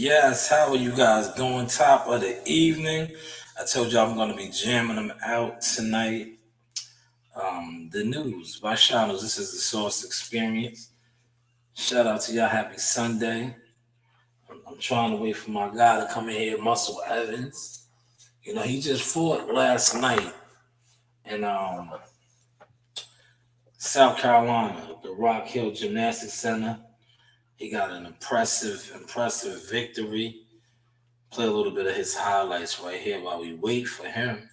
Yes, how are you guys doing? Top of the evening. I told you I'm going to be jamming them out tonight. The news by Shanewz. This is the Source Experience. Shout out to y'all. Happy Sunday. I'm trying to wait for my guy to come in here, Muscle Evans. You know, he just fought last night in South Carolina, the Rock Hill Gymnastics Center. He got an impressive victory. Play a little bit of his highlights right here while we wait for him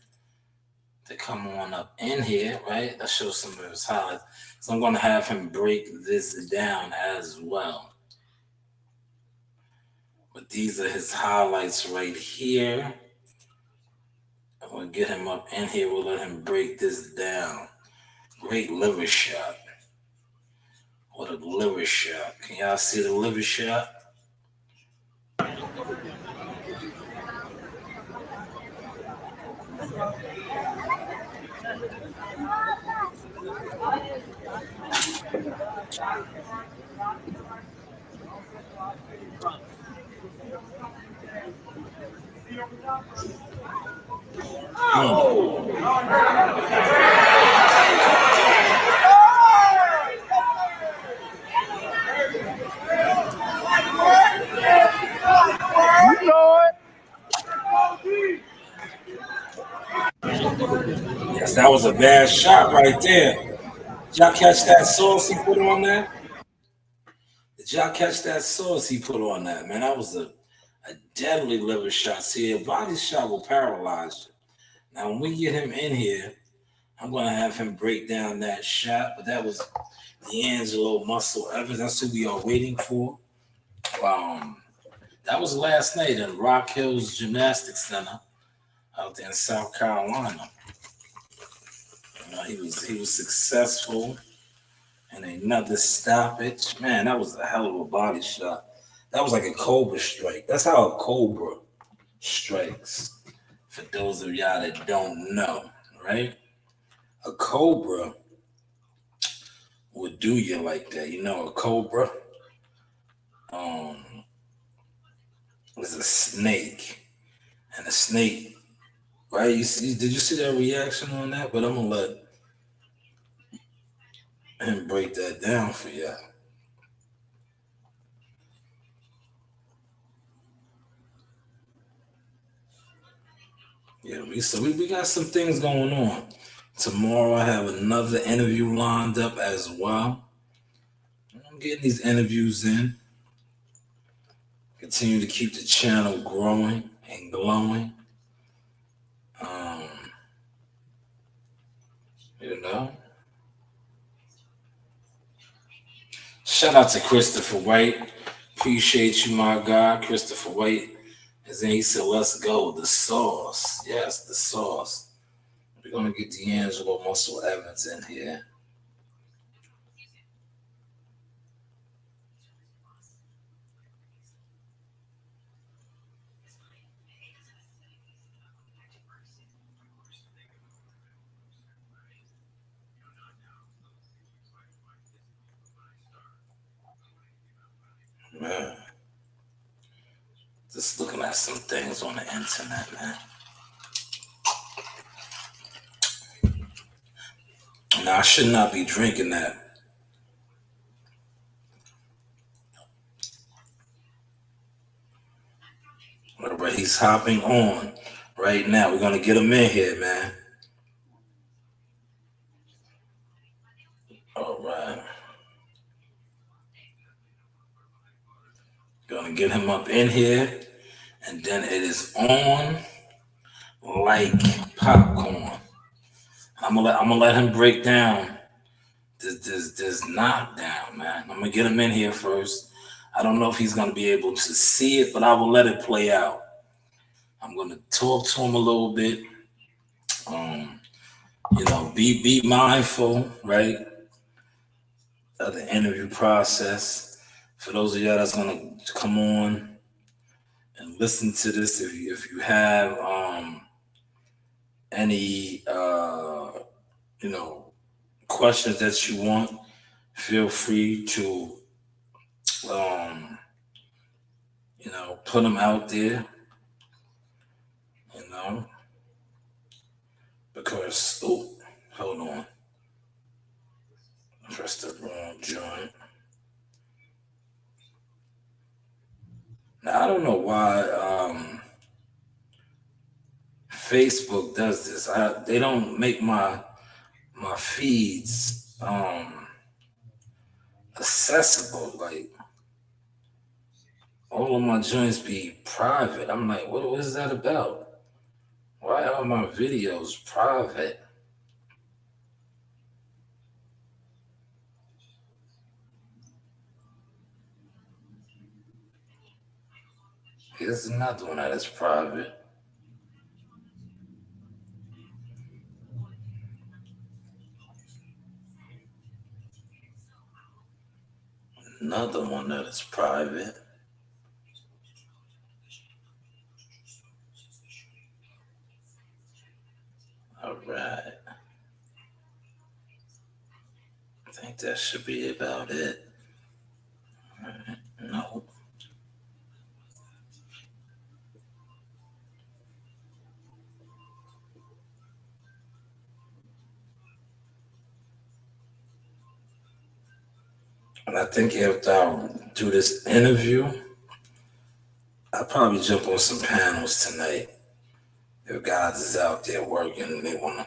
to come on up in here, right? Let's show some of his highlights. So I'm going to have him break this down as well. But these are his highlights right here. I'm going to get him up in here. We'll let him break this down. Great liver shot. What a liver shot. Can y'all see the liver shot? You know it. Yes, that was a bad shot right there. Did y'all catch that sauce he put on that? Did y'all catch that sauce he put on that, man? That was a deadly liver shot. See, a body shot will paralyze you. Now, when we get him in here, I'm going to have him break down that shot. But that was DeAngelo Muscle Evans. That's who we are waiting for. That was last night in Rock Hills Gymnastics Center out there in South Carolina. You know, he was successful in another stoppage. Man, that was a hell of a body shot. That was like a cobra strike. That's how a cobra strikes. For those of y'all that don't know, right? A cobra would do you like that. You know, a cobra is a snake. And a snake, right? Did you see that reaction on that? But I'm going to let him break that down for y'all. Yeah, we got some things going on. Tomorrow I have another interview lined up as well. I'm getting these interviews in. Continue to keep the channel growing and glowing. You know. Shout out to Christopher White. Appreciate you, my guy, Christopher White. And then he said, let's go. The sauce. Yes, the sauce. We're going to get DeAngelo Muscle Evans in here. Man. Just looking at some things on the internet, man. Now, I should not be drinking that. But he's hopping on right now. We're going to get him in here, man. All right. Going to get him up in here. And then it is on like popcorn. I'm gonna let him break down this knockdown, man. I'm gonna get him in here first. I don't know if he's gonna be able to see it, but I will let it play out. I'm gonna talk to him a little bit. You know, be mindful, right, of the interview process. For those of y'all that's gonna come on and listen to this, if you have any you know, questions that you want, feel free to put them out there, you know, because, oh, hold on, press the wrong joint. Now, I don't know why Facebook does this. They don't make my feeds accessible. Like, all of my joints be private. I'm like, what is that about? Why are my videos private? Here's another one that is private. Another one that is private. All right. I think that should be about it. All right. No. And I think after I do this interview, I'll probably jump on some panels tonight. If guys is out there working and they wanna.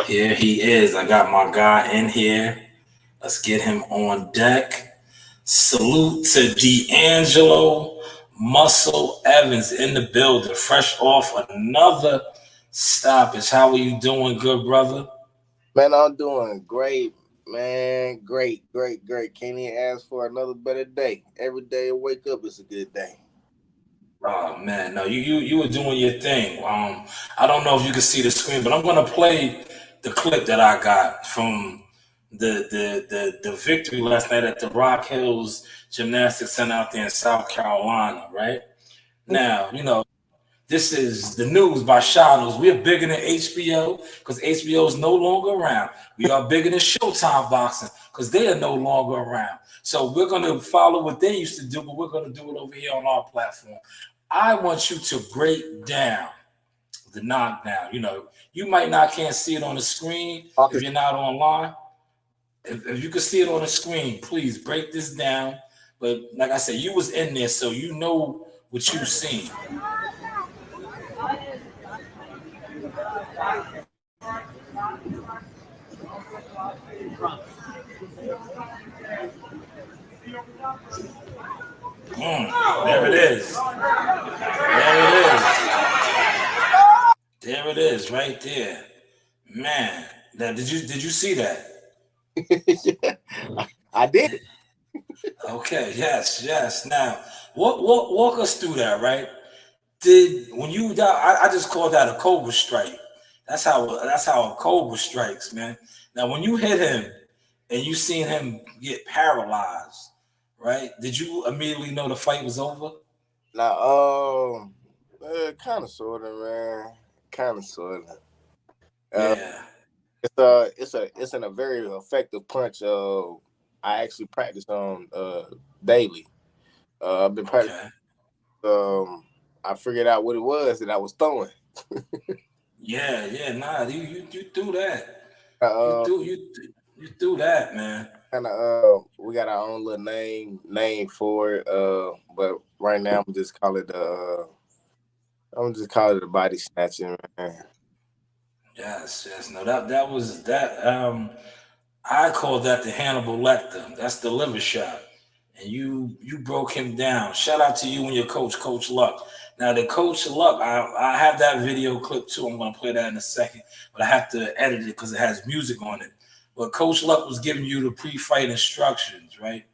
Here he is. I got my guy in here. Let's get him on deck. Salute to DeAngelo Muscle Evans in the building, fresh off another stoppage. How are you doing, good brother? Man, I'm doing great, man. Great. Can't even ask for another better day. Every day I wake up is a good day. Oh man, no, you were doing your thing. I don't know if you can see the screen, but I'm gonna play the clip that I got from the victory last night at the Rock Hills Gymnastics Center out there in South Carolina. Right now, this is the news by Shanewz. We are bigger than HBO because HBO is no longer around. We are bigger than Showtime Boxing because they are no longer around. So we're going to follow what they used to do, but we're going to do it over here on our platform. I want you to break down the knockdown. You might not can't see it on the screen if you're not online. If you can see it on the screen, please break this down. But like I said, you was in there, so you know what you've seen. There it is. There it is. There it is, right there. Man, now did you see that? I did. Okay, yes. Now, walk us through that, right? Did when you I just call that a cobra strike. That's how a cobra strikes, man. Now, when you hit him and you seen him get paralyzed, right? Did you immediately know the fight was over? Now, kind of, sort of, man. Kind of, sort of. Uh, Yeah. it's a very effective punch. I actually practice on daily. I've been practicing. Okay. I figured out what it was that I was throwing. Yeah. Nah, you threw that. You Uh, threw you you threw that, man. kind of we got our own little name for it. But right now I'm just call it the body snatching, man. Yes. No, that was that. I call that the Hannibal Lecter. That's the liver shot, and you broke him down. Shout out to you and your coach, Coach Luck. Now the Coach Luck, I have that video clip too. I'm gonna play that in a second, but I have to edit it because it has music on it. But Coach Luck was giving you the pre-fight instructions, right?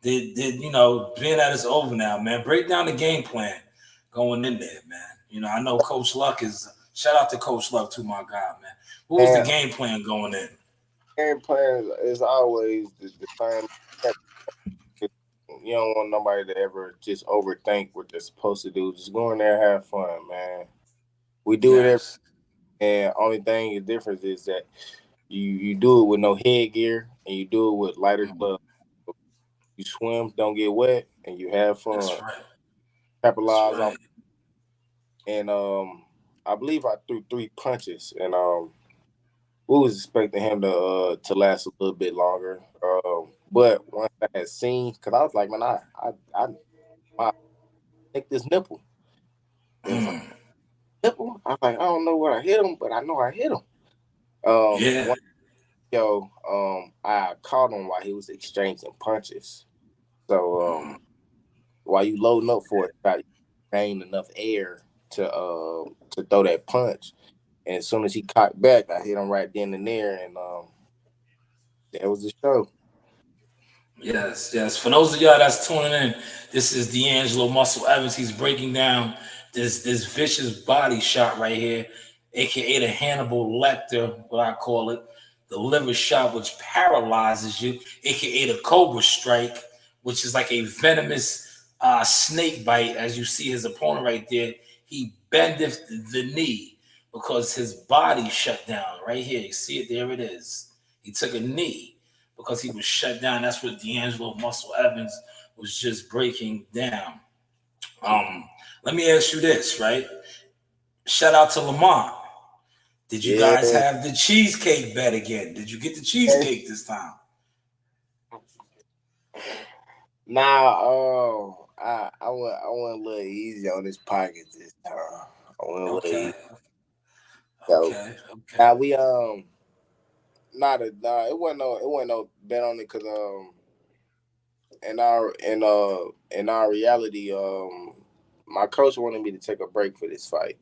Did being that it's over now, man? Break down the game plan going in there, man. I know Coach Luck is. Shout out to Coach Luck too, my guy, man. What was the And game plan going in? game plan is always the same. You don't want nobody to ever just overthink what they're supposed to do. Just go in there and have fun, man. We do it every, Yes. and only thing the difference is that you do it with no headgear and you do it with lighter Mm, gloves. You swim, don't get wet, and you have that's fun. right. That's capitalized off, right. and I believe I threw 3 punches, and we was expecting him to last a little bit longer. But once I had seen, because I was like, man, I think this nipple. It was like nipple. I was like, I don't know where I hit him, but I know I hit him. Yeah. One I caught him while he was exchanging punches. So while you loading up for it, you gain enough air to throw that punch. And as soon as he cocked back, I hit him right then and there, and that was the show. Yes, yes. For those of y'all that's tuning in, this is DeAngelo Muscle Evans. He's breaking down this vicious body shot right here, aka the Hannibal Lecter, what I call it, the liver shot, which paralyzes you, aka the Cobra Strike, which is like a venomous snake bite. As you see his opponent right there, he bendeth the knee because his body shut down. Right here, you see it. There it is. He took a knee because he was shut down. That's what DeAngelo Muscle Evans was just breaking down. Let me ask you this, right? Shout out to Lamont. Did you Yeah. guys have the cheesecake bet again? Did you get the cheesecake this time? Now, I went a little easy on his pockets this time. I went a little Okay, easy. So okay, okay. now we not a nah, it wasn't no bet on it because in our reality my coach wanted me to take a break for this fight,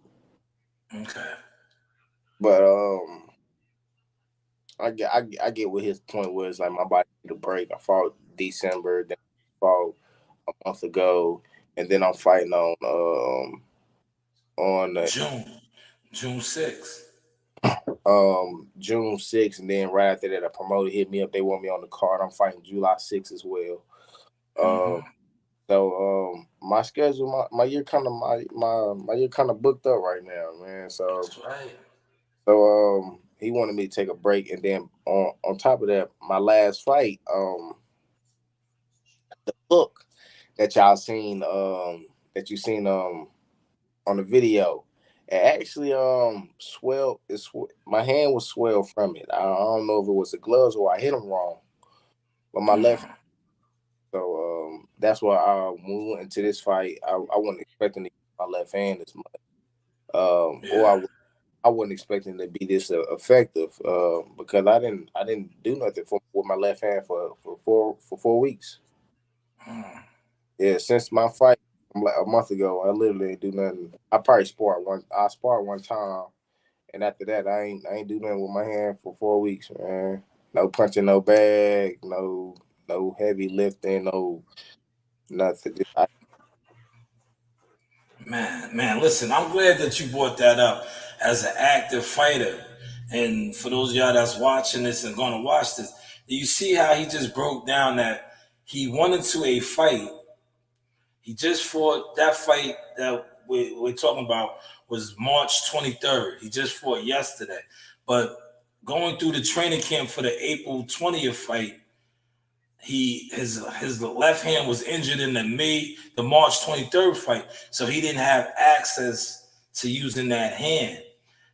Okay. but I get what his point was. Like my body need a break. I fought December, then I fought a month ago, and then I'm fighting on June 6th. June 6th, and then right after that, a promoter hit me up. They want me on the card. I'm fighting July 6th as well. Um, Mm-hmm. so my schedule, my year kind of my year kind of booked up right now, man. So That's right. he wanted me to take a break, and then on top of that, my last fight, the look that y'all seen, that you seen on the video. It actually swelled. My hand was swelled from it. I don't know if it was the gloves or I hit him wrong, but my left. Mm, So that's why when we went into this fight, I wasn't expecting to use my left hand as much. Or yeah. I wasn't expecting to be this effective. Because I didn't do nothing with my left hand for 4 weeks. Mm, Yeah, since my fight like a month ago, I literally ain't do nothing. I sparred one time, and after that, I ain't do nothing with my hand for 4 weeks, man. No punching, no bag, no heavy lifting, no nothing. man, listen, I'm glad that you brought that up as an active fighter. And for those of y'all that's watching this and gonna watch this, you see how he just broke down that he went into a fight. He just fought that fight that we're talking about was March 23rd. He just fought yesterday. But going through the training camp for the April 20th fight, his left hand was injured in the March 23rd fight, so he didn't have access to using that hand.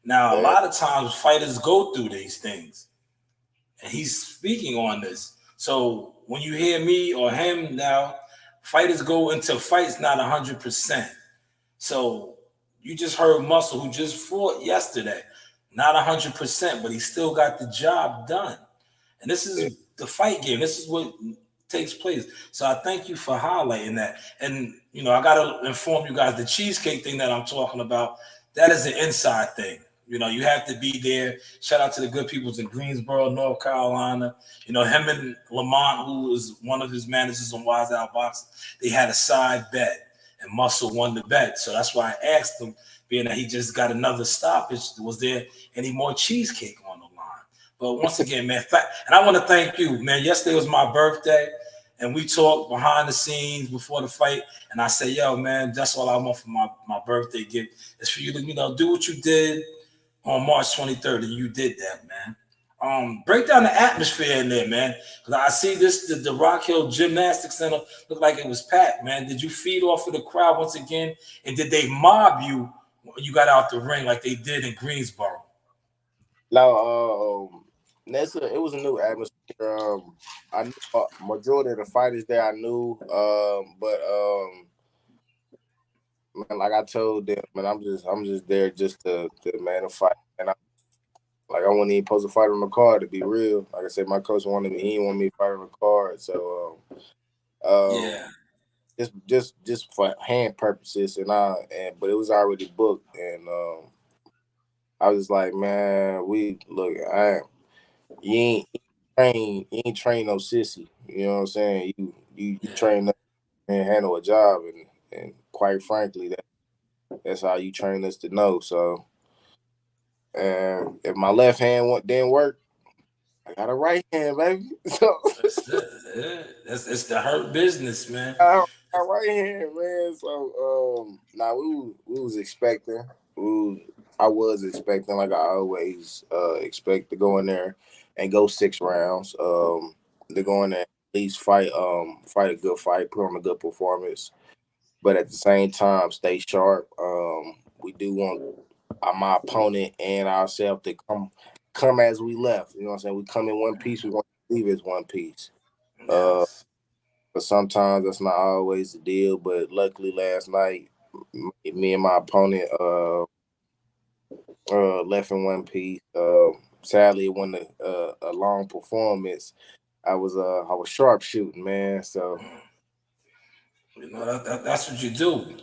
Now a Yeah, lot of times fighters go through these things, and he's speaking on this. So when you hear me or him now, fighters go into fights not 100%. So you just heard Muscle, who just fought yesterday, not 100%, but he still got the job done. And this yeah. is the fight game. This is what takes place. So I thank you for highlighting that. And I gotta inform you guys, the cheesecake thing that I'm talking about, that is an inside thing. You have to be there. Shout out to the good peoples in Greensboro, North Carolina. Him and Lamont, who was one of his managers on Wise Out Boxing, they had a side bet, and Muscle won the bet. So that's why I asked him, being that he just got another stoppage, was there any more cheesecake on the line? But once again, man, and I want to thank you, man. Yesterday was my birthday, and we talked behind the scenes before the fight. And I said, yo, man, that's all I want for my birthday gift is for you to, do what you did on March 23rd, and you did that, man. Break down the atmosphere in there, man. Because I see the Rock Hill Gymnastics Center looked like it was packed, man. Did you feed off of the crowd once again? And did they mob you when you got out the ring like they did in Greensboro? No, it was a new atmosphere. I knew majority of the fighters there. I knew, but man, like I told them, man, I'm just there just to man to fight, and I wasn't even supposed to fight on the card, to be real. Like I said, my coach wanted me. He didn't want me to fight on the card, so Yeah, just for hand purposes, but it was already booked, and I was like, man, we look, you ain't you ain't train no sissy. You know what I'm saying? You yeah, train up and handle a job, and quite frankly, that's how you train us to know. So, and if my left hand didn't work, I got a right hand, baby. So that's it. Yeah. It's the hurt business, man. I got a right hand, man. So now we was expecting. I was expecting, like I always expect, to go in there and go 6 rounds. To go in there, at least fight a good fight, put on a good performance, but at the same time stay sharp. We do want my opponent and ourselves to come as we left. You know what I'm saying? We come in one piece. We want to leave as one piece. Uh, Yes. but sometimes that's not always the deal. But luckily, last night, me and my opponent left in one piece. Sadly, it wasn't a long performance. I was sharp shooting, man. So You know that's what you do.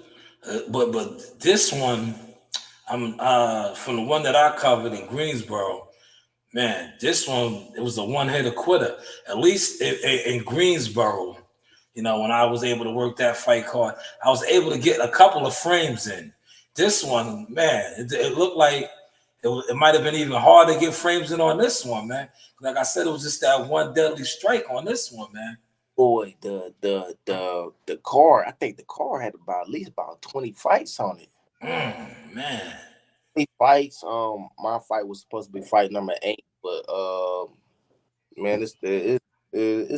But this one, I'm from the one that I covered in Greensboro. Man, this one it was a one hitter quitter. At least in Greensboro, you know, when I was able to work that fight card, I was able to get a couple of frames in. This one, man, it looked like it might have been even harder to get frames in on this one, man. Like I said, it was just that one deadly strike on this one, man. boy, the car. I think the car had about at least about 20 fights on it. Man, 20 fights. My fight was supposed to be fight number 8, but man, it's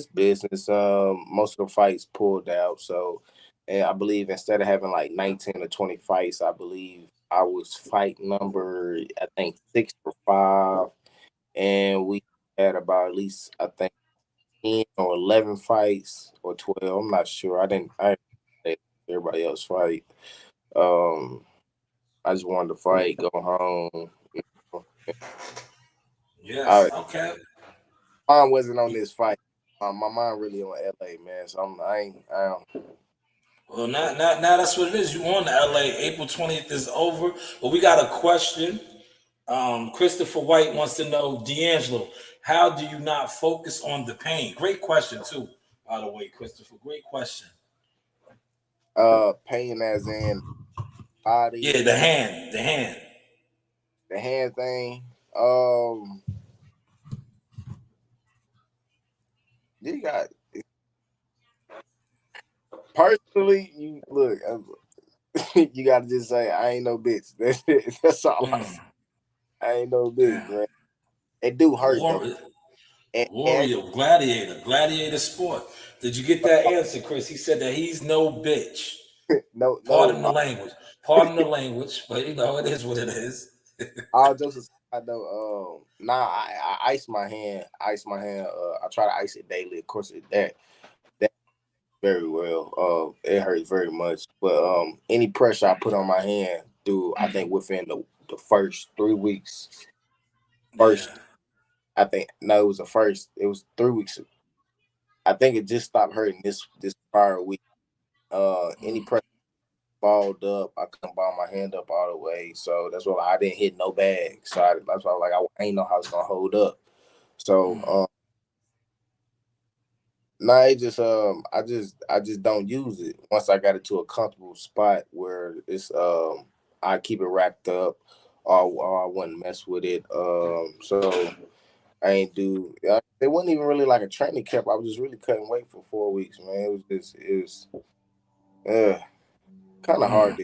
business. Most of the fights pulled out. So, and I believe instead of having like 19 or 20 fights, I believe I was fight number, I think, 6 or 5, and we had about at least, I think, 10 or 11 fights or 12. I'm not sure. I didn't let everybody else fight. Um, I just wanted to fight, go home. You know. yes, I okay. Mine wasn't on this fight. My mind really on LA, man. So I don't. Well, now that's what it is. You on to LA. April 20th is over. But we got a question. Christopher White wants to know, D'Angelo, how do you not focus on the pain? Great question, too, by the way, Christopher. Great question. Pain as in Yeah, body, the hand. The hand. the hand thing. Um, you got personally, you look. You got to just say, I ain't no bitch. That's it. That's all I say. Mm, I ain't no bitch, damn. man. It do hurt though. Warrior, And warrior, gladiator sport. Did you get that answer, Chris? He said that he's no bitch. no, no. Pardon the language. Pardon the language, but you know, it is what it is. All jokes aside, though, nah, I ice my hand. Ice my hand. I try to ice it daily. Of course, that very well. It hurts very much. But any pressure I put on my hand through, I think within the first 3 weeks, Yeah. first, I think no, it was the first. It was 3 weeks. I think it just stopped hurting this prior week. Any pressure balled up, I couldn't ball my hand up all the way. So that's why I didn't hit no bag. So that's why I ain't know how it's gonna hold up. So nah, it just I just don't use it. Once I got it to a comfortable spot where it's I keep it wrapped up, or I wouldn't mess with it. So I ain't do. It wasn't even really like a training camp. I was just really cutting weight for 4 weeks, man. It was kind of hard,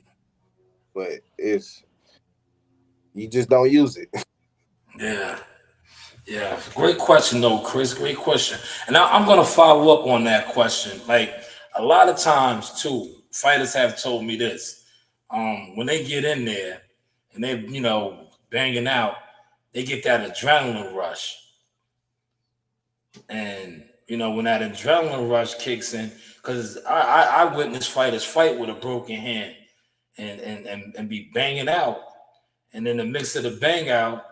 but it's you just don't use it. Yeah. Yeah, great question though, Chris. Great question. And I'm gonna follow up on that question. Like a lot of times too, fighters have told me this. When they get in there and they, banging out, they get that adrenaline rush. And when that adrenaline rush kicks in, because I witnessed fighters fight with a broken hand and be banging out, and in the midst of the bang out,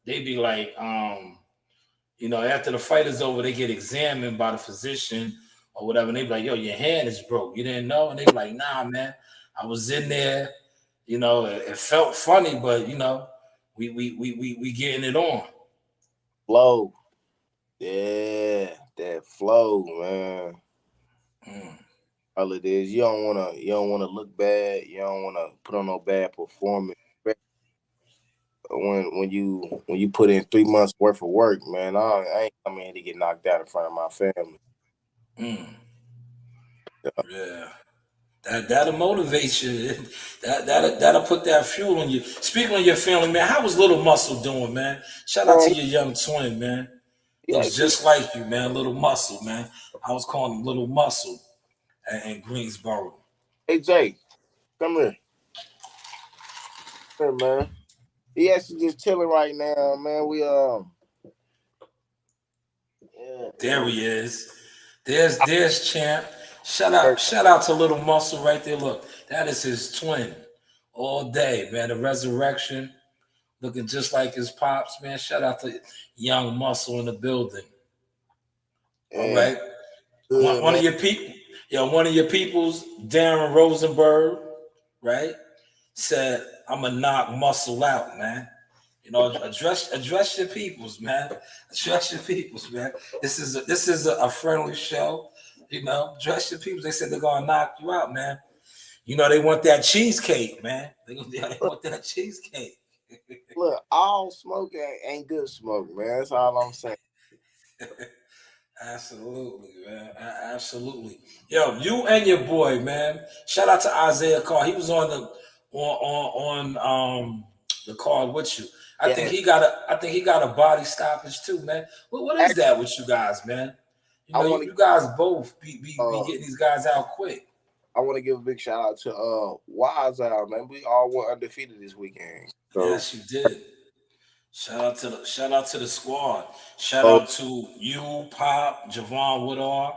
they be like, after the fight is over, they get examined by the physician or whatever, and they be like, "Yo, your hand is broke. You didn't know?" And they be like, "Nah, man, I was in there. It felt funny, but we getting it on." Flow. Yeah, that flow, man. Mm. All it is. You don't wanna look bad. You don't wanna put on no bad performance. When you put in 3 months worth of work, man, I ain't coming here to get knocked out in front of my family. Mm. Yeah. That'll motivate you. That'll put that fuel on you. Speaking of your family, man, how was Little Muscle doing, man? Shout out Man, to your young twin, man. he Looks actually, just like you, man. Little Muscle, man. I was calling him Little Muscle in Greensboro. hey Jay, come here, man. He actually just chilling right now, man. Yeah, There man. he is. There's Champ. Shout out to Little Muscle right there. Look, that is his twin. All day, man. The resurrection, looking just like his pops, man. Shout out to Young Muscle in the building. All Yeah, right. One, good, one man. of your people, one of your peoples, Darren Rosenberg, right, said, "I'm gonna knock Muscle out, man." Address your peoples, man. Address your peoples, man. This is a friendly show. Address your peoples. They said they're gonna knock you out, man. They want that cheesecake, man. They Look, want that cheesecake. look, all smoke ain't good smoke, man. That's all I'm saying. Absolutely, man. Absolutely. Yo, you and your boy, man. Shout out to Isaiah Carr. He was on the card with you. I think Yeah, he got a body stoppage too, man. What is actually, that with you guys, man? I You, want to you guys both be uh, getting these guys out quick. I want to give a big shout out to Wise out, man. We all went undefeated this weekend. So, Yes, you did. Shout out to the squad. Shout so out to you, Pop, Javon Woodall.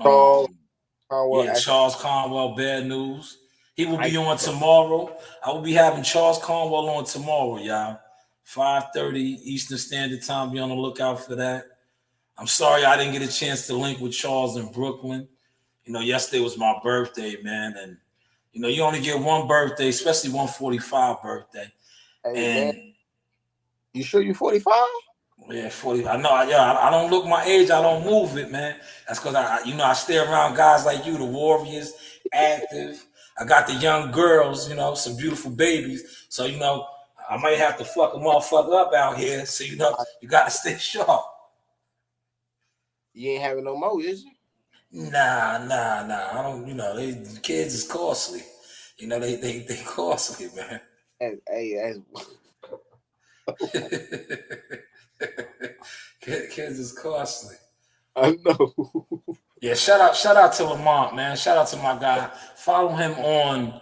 Charles Um, Conwell Yeah, actually Charles Conwell, bad news. He will nice. be on tomorrow. I will be having Charles Conwell on tomorrow, y'all. 5:30 Eastern Standard Time. Be on the lookout for that. I'm sorry I didn't get a chance to link with Charles in Brooklyn. Yesterday was my birthday, man. And you only get one birthday, especially 145 birthday. Hey, man, And you sure you 45? yeah, 40. I know. I don't look my age. I don't move it, man. That's because I stay around guys like you, the Warriors, active. I got the young girls, some beautiful babies. So, I might have to fuck a motherfucker up out here. So, you got to stay sharp. You ain't having no more, is you? Nah. I don't, kids is costly. They costly, man. Hey, Kids is costly. I know. Yeah, shout out to Lamont, man. Shout out to my guy. Follow him on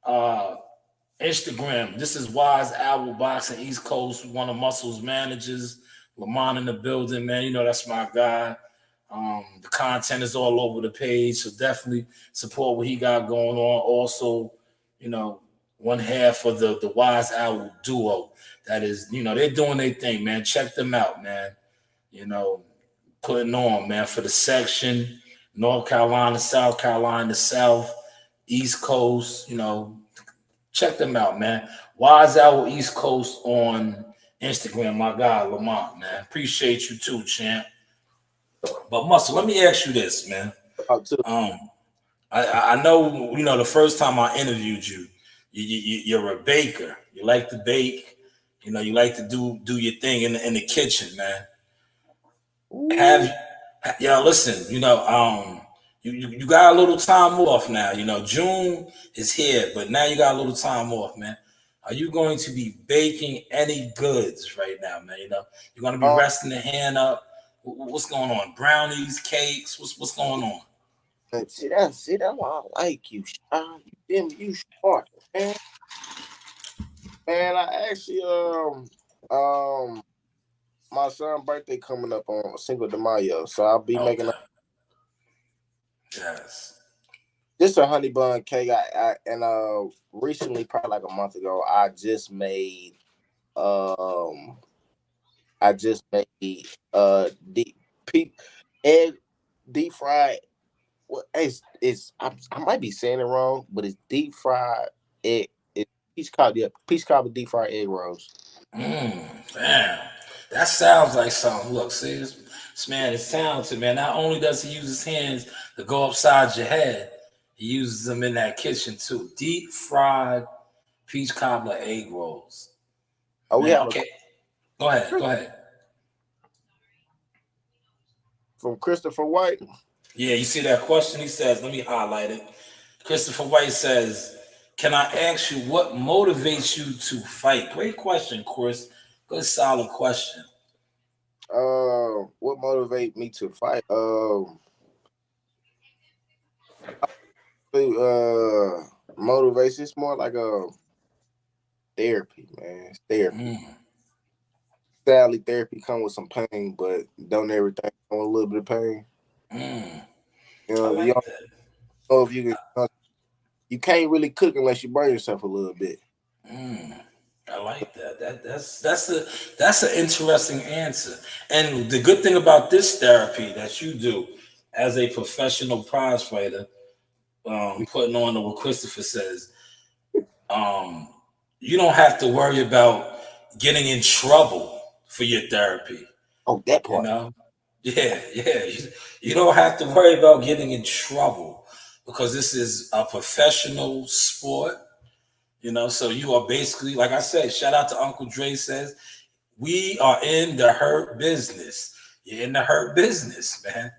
uh Instagram. This is Wise Owl Boxing East Coast, one of Muscle's managers. Lamont in the building, man. That's my guy. The content is all over the page, so definitely support what he got going on. Also, you know, one half of the Wise Owl duo. That is, they're doing their thing, man. Check them out, man. You know, putting on, man, for the section, North Carolina, South Carolina, South, East Coast, check them out, man. Wise Owl East Coast on Instagram, my guy Lamont, man. Appreciate you too, champ. But Muscle, let me ask you this, man. Talk to Um, I know, the first time I interviewed you, you're a baker. You like to bake. You like to do your thing in the kitchen, man. Ooh, Have Yeah, listen, you got a little time off now. June is here, but now you got a little time off, man. Are you going to be baking any goods right now, man? You know, you're going to be resting the hand up. What's going on? Brownies, cakes. What's going on? See that's why I like you, Sean. You smart, man. Man, I actually my son's birthday coming up on Cinco de Mayo, so I'll be making Yes. just a honey bun cake. Recently, probably like a month ago, um I just made deep egg deep fried. Well, I might be saying it wrong, but it's deep fried egg. It's peach cobbler deep fried egg rolls. Damn. That sounds like something. Look, see, this man is talented, man. Not only does he use his hands to go upside your head, he uses them in that kitchen too. Deep fried peach cobbler egg rolls. Oh, we Man, have a okay. Go ahead. Go ahead. from Christopher White. Yeah, you see that question? He says, let me highlight it. Christopher White says, can I ask you what motivates you to fight? Great question, Chris. Good, solid question. What motivate me to fight? Motivation. It's more like a therapy, man. It's therapy. Sadly, therapy come with some pain, but don't everything come with a little bit of pain. You I know, you like don't that. know if you can. You can't really cook unless you burn yourself a little bit. I like that. That's an interesting answer. And the good thing about this therapy that you do as a professional prize fighter, putting on to what Christopher says, um, you don't have to worry about getting in trouble for your therapy. Oh, that You part. know, yeah. You don't have to worry about getting in trouble because this is a professional sport. You know, so you are basically, like I said, shout out to Uncle Dre says, we are in the hurt business. You're in the hurt business, man.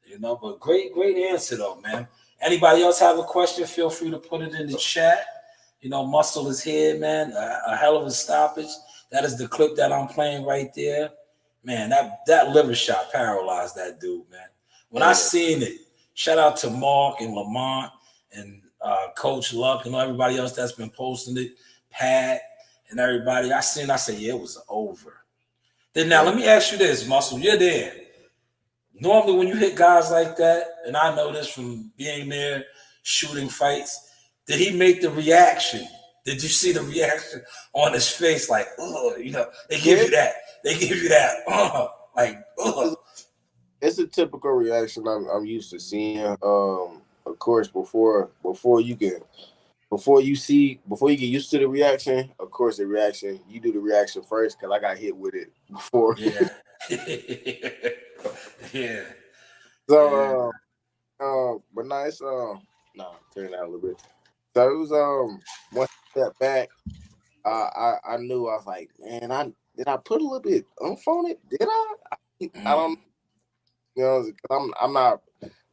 You know, but great answer though, man. Anybody else have a question? Feel free to put it in the chat. You know, Muscle is here, man. A hell of a stoppage. That is the clip that I'm playing right there. Man, that liver shot paralyzed that dude, man. When I Man. seen it, shout out to Mark and Lamont and Coach Luck and everybody else that's been posting it, Pat and everybody. I said, yeah, it was over. Then now let me ask you this, Muscle. You're there. Normally, when you hit guys like that, and I know this from being there, shooting fights, did he make the reaction? Did you see the reaction on his face? Like, oh, you know, they give Yeah, you that. They give you that. Like, it's a typical reaction I'm used to seeing. Of course, before you get used to the reaction, of course the reaction you do the reaction first because I got hit with it before. Yeah. Yeah. Yeah. So but no, it's no, turn it out a little bit. So it was one step back. I knew I was like, man, I put a little bit oomph on it? Did I don't, you know, cause I'm not,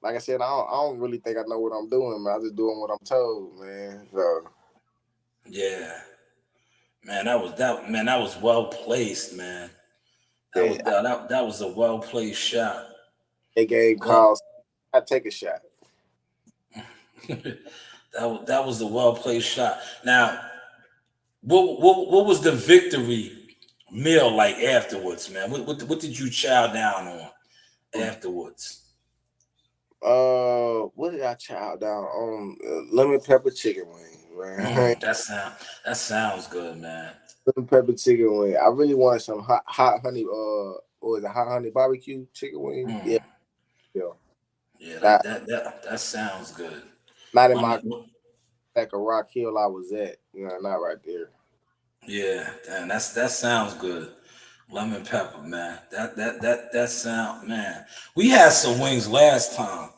like I said, I don't really think I know what I'm doing, man. I'm just doing what I'm told, man. So Yeah. That was well placed, man. yeah, That was a well placed shot. a game Well, calls. I take a shot. that was a well placed shot. Now, what was the victory meal like afterwards, man? What did you chow down on afterwards? What did I chow down on? Lemon pepper chicken wing, man. That sounds good, man. Lemon pepper chicken wing. I really wanted some hot honey. What was it? Hot honey barbecue chicken wing. Yeah, yeah. Yeah, Not that sounds good. not in my Lemon, back of Rock Hill I was at. You know, not right there. yeah, damn, that sounds good. Lemon pepper, man. That sound, man. We had some wings last time.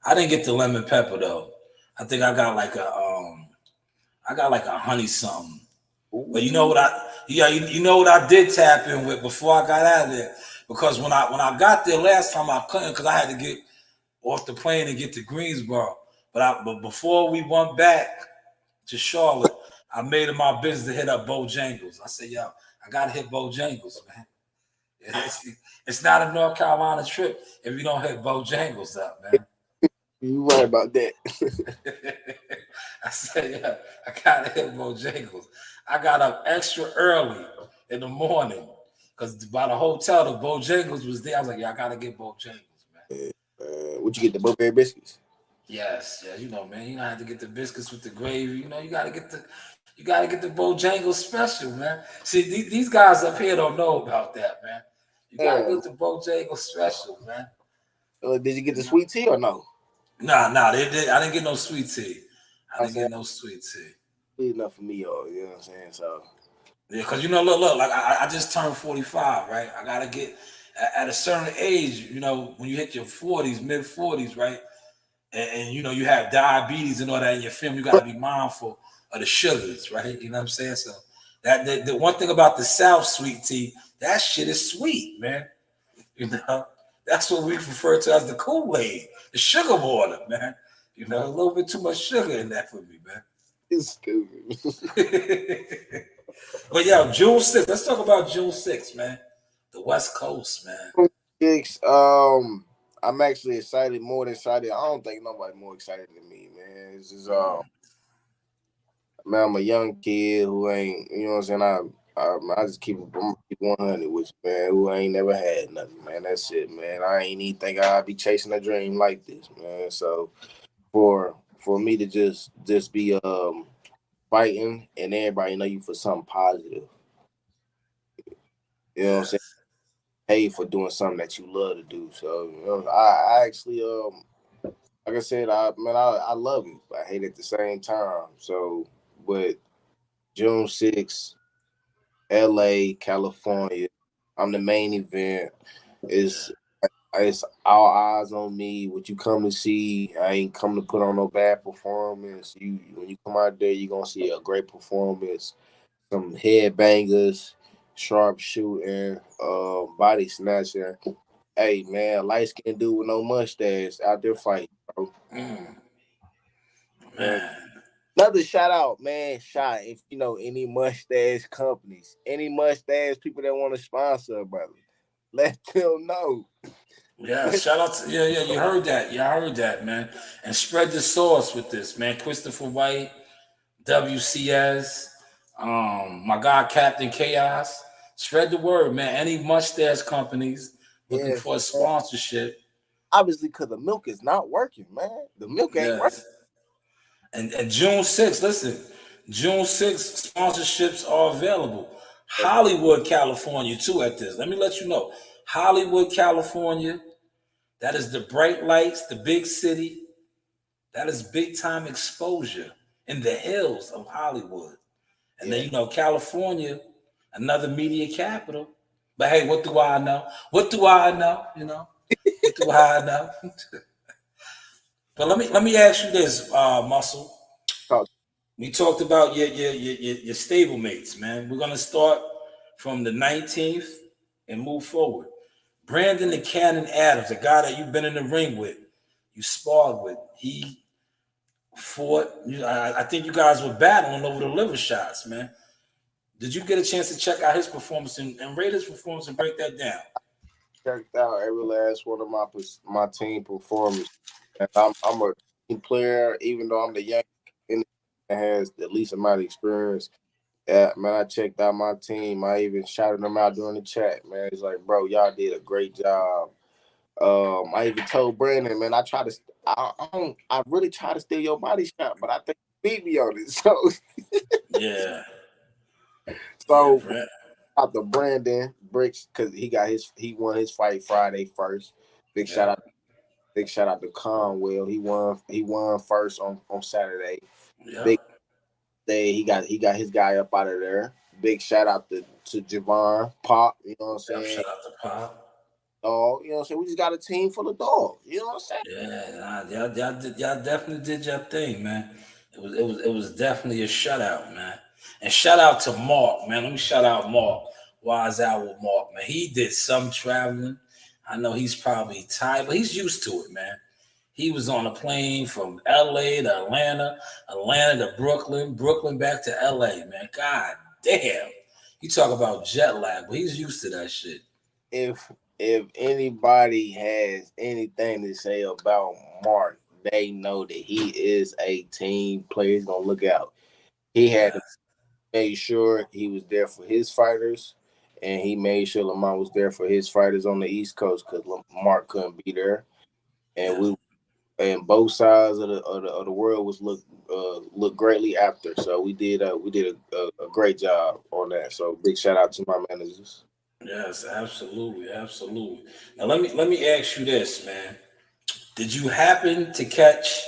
I didn't get the lemon pepper though. I think I got like a honey something. But you know Ooh. what you know what I did tap in with before I got out of there, because when I got there last time I couldn't because I had to get off the plane and get to Greensboro. But before we went back to Charlotte, I made it my business to hit up Bojangles. I said, yo, I gotta hit Bojangles, man. It's not a North Carolina trip if you don't hit Bojangles up, man. You right about that. I said, yeah, I gotta hit Bojangles. I got up extra early in the morning because by the hotel, the Bojangles was there. I was like, yeah, I gotta get Bojangles, man. Would you get the blueberry biscuits? Yes, yeah, you know, man. You know, I had to get the biscuits with the gravy. You know, you gotta get the Bojangles special, man. See, these guys up here don't know about that, man. You gotta Yeah. get the Bojangles special, man. Did you get the sweet tea or no? Nah, they did. I didn't get no sweet tea. I I didn't said get no sweet tea. sweet enough for me, you know what I'm saying? So Yeah, because you know, look, like I just turned 45, right? I gotta get at a certain age, you know, when you hit your 40s, mid 40s, right? And you know, you have diabetes and all that in your family, you gotta be mindful of the sugars, right? You know what I'm saying? So that the one thing about the South sweet tea, that shit is sweet, man. You know, that's what we refer to as the Kool-Aid, the sugar water, man. You know, a little bit too much sugar in that for me, man. it's stupid. But yeah, June 6th. Let's talk about June 6th, man. The West Coast, man. Six, I'm actually excited, more than excited. I don't think nobody more excited than me, man. It's just man, I'm a young kid who ain't, you know what I'm saying? I just keep 100 with you, man. Who ain't never had nothing, man. That's it, man. I ain't even think I'd be chasing a dream like this, man. So for me to just be fighting and everybody know you for something positive, you know what I'm saying? Yes. Paid for doing something that you love to do. So you know, I actually like I said, I love it, but I hate it at the same time. So, but June 6th, LA, California, I'm the main event. It's it's all eyes on me. What you come to see, I ain't come to put on no bad performance. You when you come out there, you're gonna see a great performance, some headbangers, sharp shooting, body snatching. Hey man, light skinned dude with no mustache out there fighting, bro. Mm, Man, man. another shout out, man. Shot if you know any mustache companies, any mustache people that want to sponsor, brother, let them know. Yeah, Let shout out to yeah, you heard that. Yeah, I heard that, man. And spread the sauce with this, man. Christopher White, WCS, my guy Captain Chaos. Spread the word, man. Any mustache companies looking yeah, for a man. sponsorship. Obviously, because the milk is not working, man. The milk ain't working. Yes. And June 6th, listen, June 6th, sponsorships are available. Hollywood, California, too, at this. Let me let you know. Hollywood, California, that is the bright lights, the big city. That is big time exposure in the hills of Hollywood. And then, Yeah. you know, California, another media capital. But hey, what do I know? What do I know? You know, what do I know? But let me ask you this, Muscle. Talk. We talked about your stable mates, man. We're gonna start from the 19th and move forward. Brandon the Cannon Adams, a guy that you've been in the ring with, you sparred with. He fought. I think you guys were battling over the liver shots, man. Did you get a chance to check out his performance and rate his performance and break that down? Checked out every last one of my team performance. And I'm a team player, even though I'm the young in that has the least amount of experience. Yeah, man, I checked out my team. I even shouted them out during the chat, man. It's like, bro, y'all did a great job. I even told Brandon, man, I really try to steal your body shot, but I think you beat me on it. Yeah, yeah, So Brent. out to Brandon Bricks because he won his fight Friday first. Big shout Yeah, out, big shout out to Conwell. He won first on Saturday. yeah. Big day he got his guy up out of there. Big shout out to Javon Pop. You know what I'm Yep, saying? shout out to Pop. Dog. You know what I'm saying? We just got a team full of dogs. You know what I'm saying? Yeah, y'all definitely did your thing, man. It was definitely a shutout, man. And shout out to Mark, man. Let me shout out Mark. Wise out with Mark, man. He did some traveling. I know he's probably tired, but he's used to it, man. He was on a plane from LA to Atlanta, Atlanta to Brooklyn, Brooklyn back to LA, man. God damn. You talk about jet lag, but he's used to that shit. If anybody has anything to say about Mark, they know that he is a team player. He's gonna look out. He had to Yes. make sure he was there for his fighters, and he made sure Lamont was there for his fighters on the East Coast because Mark couldn't be there, and Yeah. we and both sides of the world was look greatly after. So we did a great job on that. So big shout out to my managers. Yes, absolutely, absolutely. Now let me ask you this, man. Did you happen to catch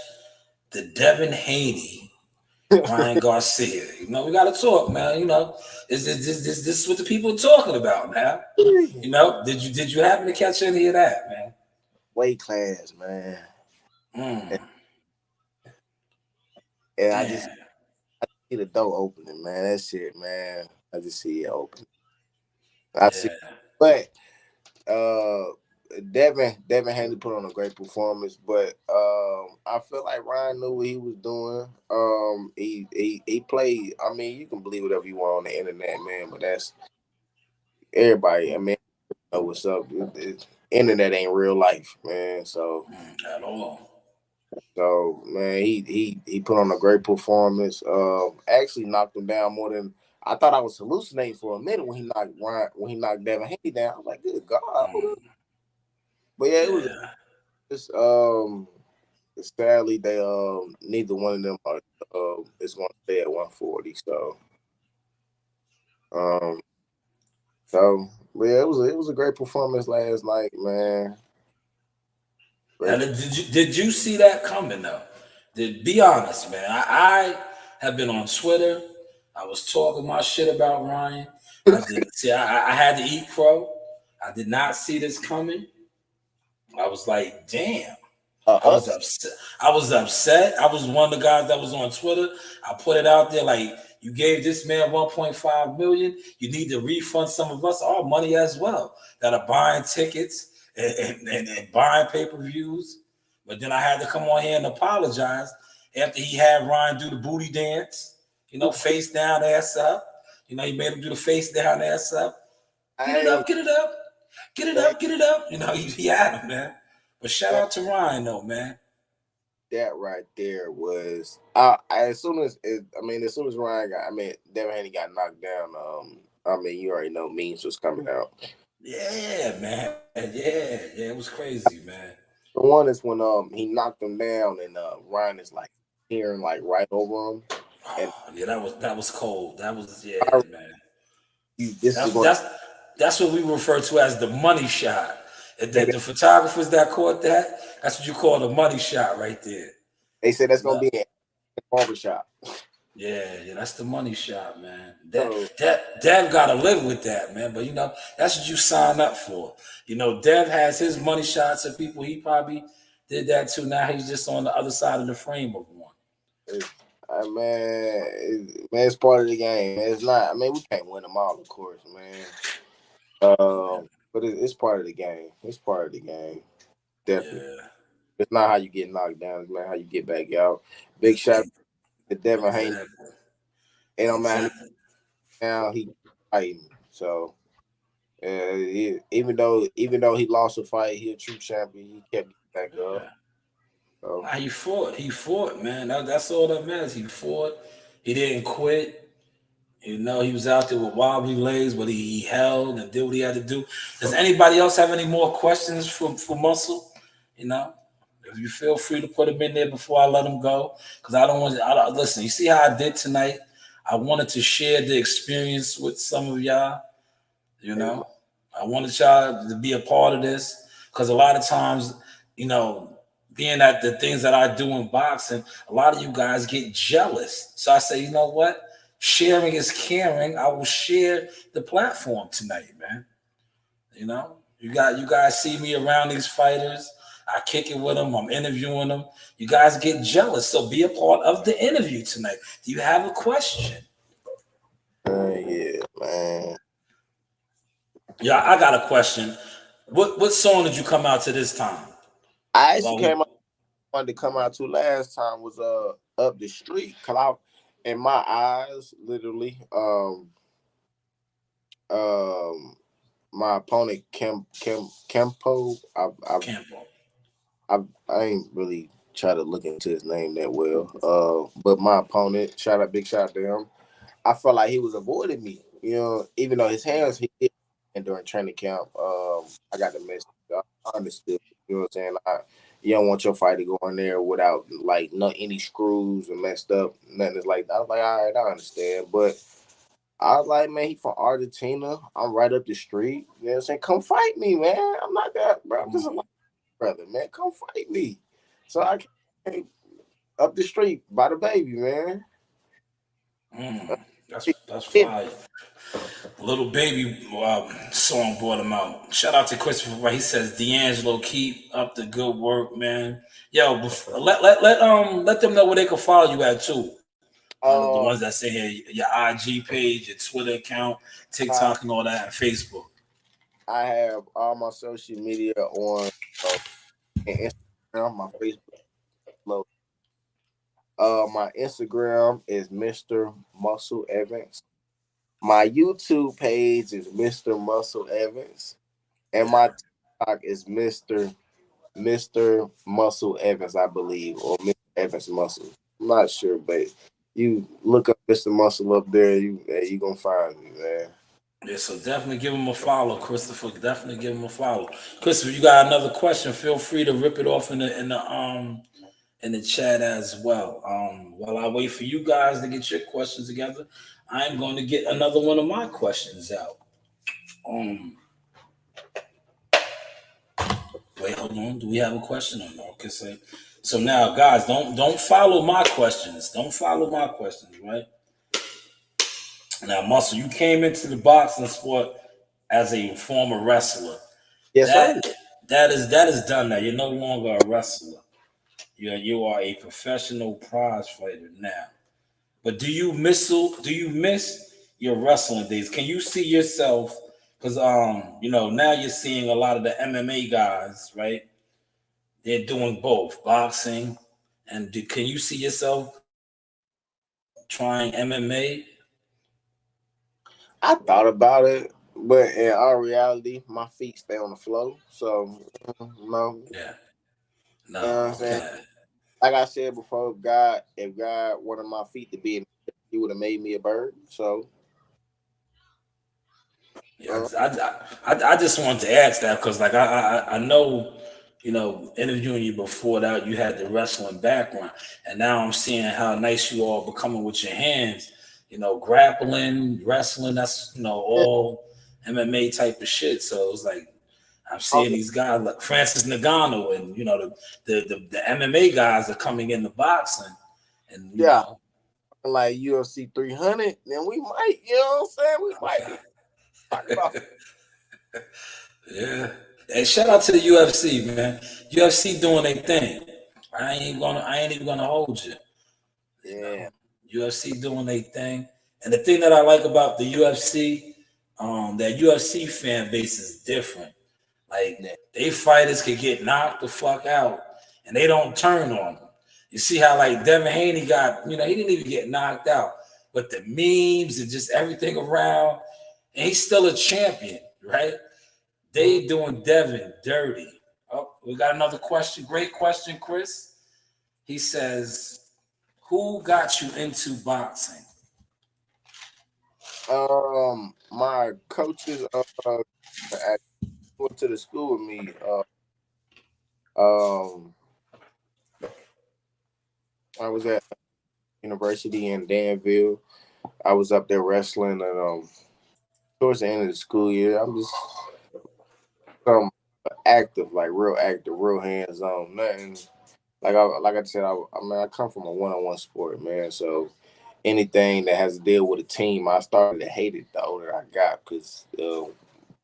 the Devin Haney, Ryan Garcia? We gotta talk, man. This is what the people are talking about, man. Did you happen to catch any of that, man? Weight class, man. And, Mm, and I just damn. see the door opening, man. That shit, man. I just see it open. I see, Yeah. but uh, Devin Haney put on a great performance, but I feel like Ryan knew what he was doing. He played. I mean, you can believe whatever you want on the internet, man, but that's everybody. I mean, know what's up. Internet ain't real life, man. At all. Man, he put on a great performance. Actually knocked him down more than I thought. I was hallucinating for a minute when he knocked Devin Haney down. I was like, good God, hold up. Mm, But yeah, it was yeah. just sadly they neither one of them are is going to stay at 140. Um but yeah, it was a great performance last night, man. Now, Great. did you see that coming though? Be honest, man. I have been on Twitter. I was talking my shit about Ryan. I didn't see. I had to eat crow. I did not see this coming. I was like, damn. I was Ups. upset. I was upset. I was one of the guys that was on Twitter. I put it out there like, you gave this man 1.5 million. You need to refund some of us our money as well that are buying tickets and buying pay-per-views. But then I had to come on here and apologize after he had Ryan do the booty dance, face down, ass up. He made him do the face down, ass up. Get it I up, get it up, get it that up, get it up. He had him, man. But shout that out to Ryan, though, man. that right there was as soon as Ryan got Devin Haney got knocked down, you already know memes was coming out. Yeah, man. Yeah, it was crazy, man. The one is when he knocked him down and Ryan is like hearing like right over him, and Yeah, that was cold. That was, I, yeah, man. this is That's going that's that's what we refer to as the money shot. to The photographers that caught that, that's what you call the money shot right there. they said that's You know? gonna be in the barbershop. Yeah, that's the money shot, man. That So that Dev gotta live with that, man. But that's what you sign up for. Dev has his money shots of people he probably did that to. Now he's just on the other side of the frame of one. man, it's part of the game. It's not. I mean, we can't win them all, of course, man. But it's part of the game. It's part of the game. Definitely. Yeah, It's not how you get knocked down. It's not how you get back out. Big shout out to Devin Haney. exactly, Ain't no matter exactly. now he fighting. So even though he lost a fight, he a true champion. He kept getting back up. Yeah. So Nah, he fought. He fought, man. That's all that matters. He fought. He didn't quit. He was out there with wobbly legs, but he held and did what he had to do. Does anybody else have any more questions for Muscle? You know, if you feel free to put them in there before I let him go, because I don't want. Listen. You see how I did tonight? I wanted to share the experience with some of y'all. You hey, know, I wanted y'all to be a part of this because a lot of times, you know, being at the things that I do in boxing, a lot of you guys get jealous. So I say, you know what? Sharing is caring. I will share the platform tonight, man. You guys see me around these fighters. I kick it with them. I'm interviewing them. You guys get jealous, so be a part of the interview tonight. Do you have a question? yeah, man. Yeah, I got a question. What song did you come out to this time? I actually While we came up. wanted to come out to last time was up the street. Cause in my eyes, literally, um, my opponent Kempo, Campbell. I ain't really try to look into his name that well. But my opponent, big shout out to him. I felt like he was avoiding me. You know, even though his hands he did and during training camp, I got the message. I understood. You know what I'm saying? You don't want your fight to go in there without like not any screws and messed up. Nothing is like that. I was like, all right, I understand. But I was like, man, he from Argentina. I'm right up the street. You know what I'm saying? Come fight me, man. I'm not that, bro. I'm just a brother, man. Come fight me. So I came up the street by the baby, man. That's fire. Little baby song brought him out. Shout out to Christopher. He says, "DeAngelo, keep up the good work, man. Yo, let them know where they can follow you at too. The ones that say here, your IG page, your Twitter account, TikTok, and all that, and Facebook. I have all my social media on Instagram, my Facebook. My Instagram is Mr. Muscle Evans. My YouTube page is Mr. Muscle Evans, and my TikTok is Mr. Muscle Evans, I believe, or Mr. Evans Muscle. I'm not sure, but you look up Mr. Muscle up there, you gonna find me, man. Yeah, so definitely give him a follow, Christopher. Definitely give him a follow, Christopher. You got another question? Feel free to rip it off in the chat as well. While I wait for you guys to get your questions together, I'm going to get another one of my questions out. Um, Wait, hold on. Do we have a question or no? Okay, so now, guys, don't follow my questions. Don't follow my questions, right? Now, Muscle, you came into the boxing sport as a former wrestler. Yes, sir. That is done now. You're no longer a wrestler. You are a professional prize fighter now. But do you miss your wrestling days? Can you see yourself? Because now you're seeing a lot of the MMA guys, right? They're doing both boxing and can you see yourself trying MMA? I thought about it, but in all reality, my feet stay on the floor. So, no, Yeah. you know what I'm No. saying? Okay. Like I said before, if God wanted my feet to be in, He would have made me a bird. So, Yeah. I just wanted to ask that because like I know interviewing you before that you had the wrestling background and now I'm seeing how nice you are becoming with your hands. Grappling, wrestling. That's all MMA type of shit. So it's like I'm seeing these guys like Francis Ngannou and the MMA guys are coming into boxing and yeah, like UFC 300, then we might, you know what I'm saying? We might be talking about. yeah. And shout out to the UFC, man. UFC doing their thing. I ain't even gonna hold you. You know, Yeah, UFC doing their thing. And the thing that I like about the UFC, that UFC fan base is different. Like yeah. they fighters could get knocked the fuck out, and they don't turn on them. You see how like Devin Haney got, he didn't even get knocked out, but the memes and just everything around, and he's still a champion, right? They doing Devin dirty. Oh, we got another question. Great question, Chris. He says, "Who got you into boxing?" My coaches actually went to the school with me. Um, I was at university in Danville. I was up there wrestling, and towards the end of the school year, I'm just um active, like real active, real hands on. Nothing like I said. I mean, I come from a one-on-one sport, man. So anything that has to deal with a team, I started to hate it the older I got because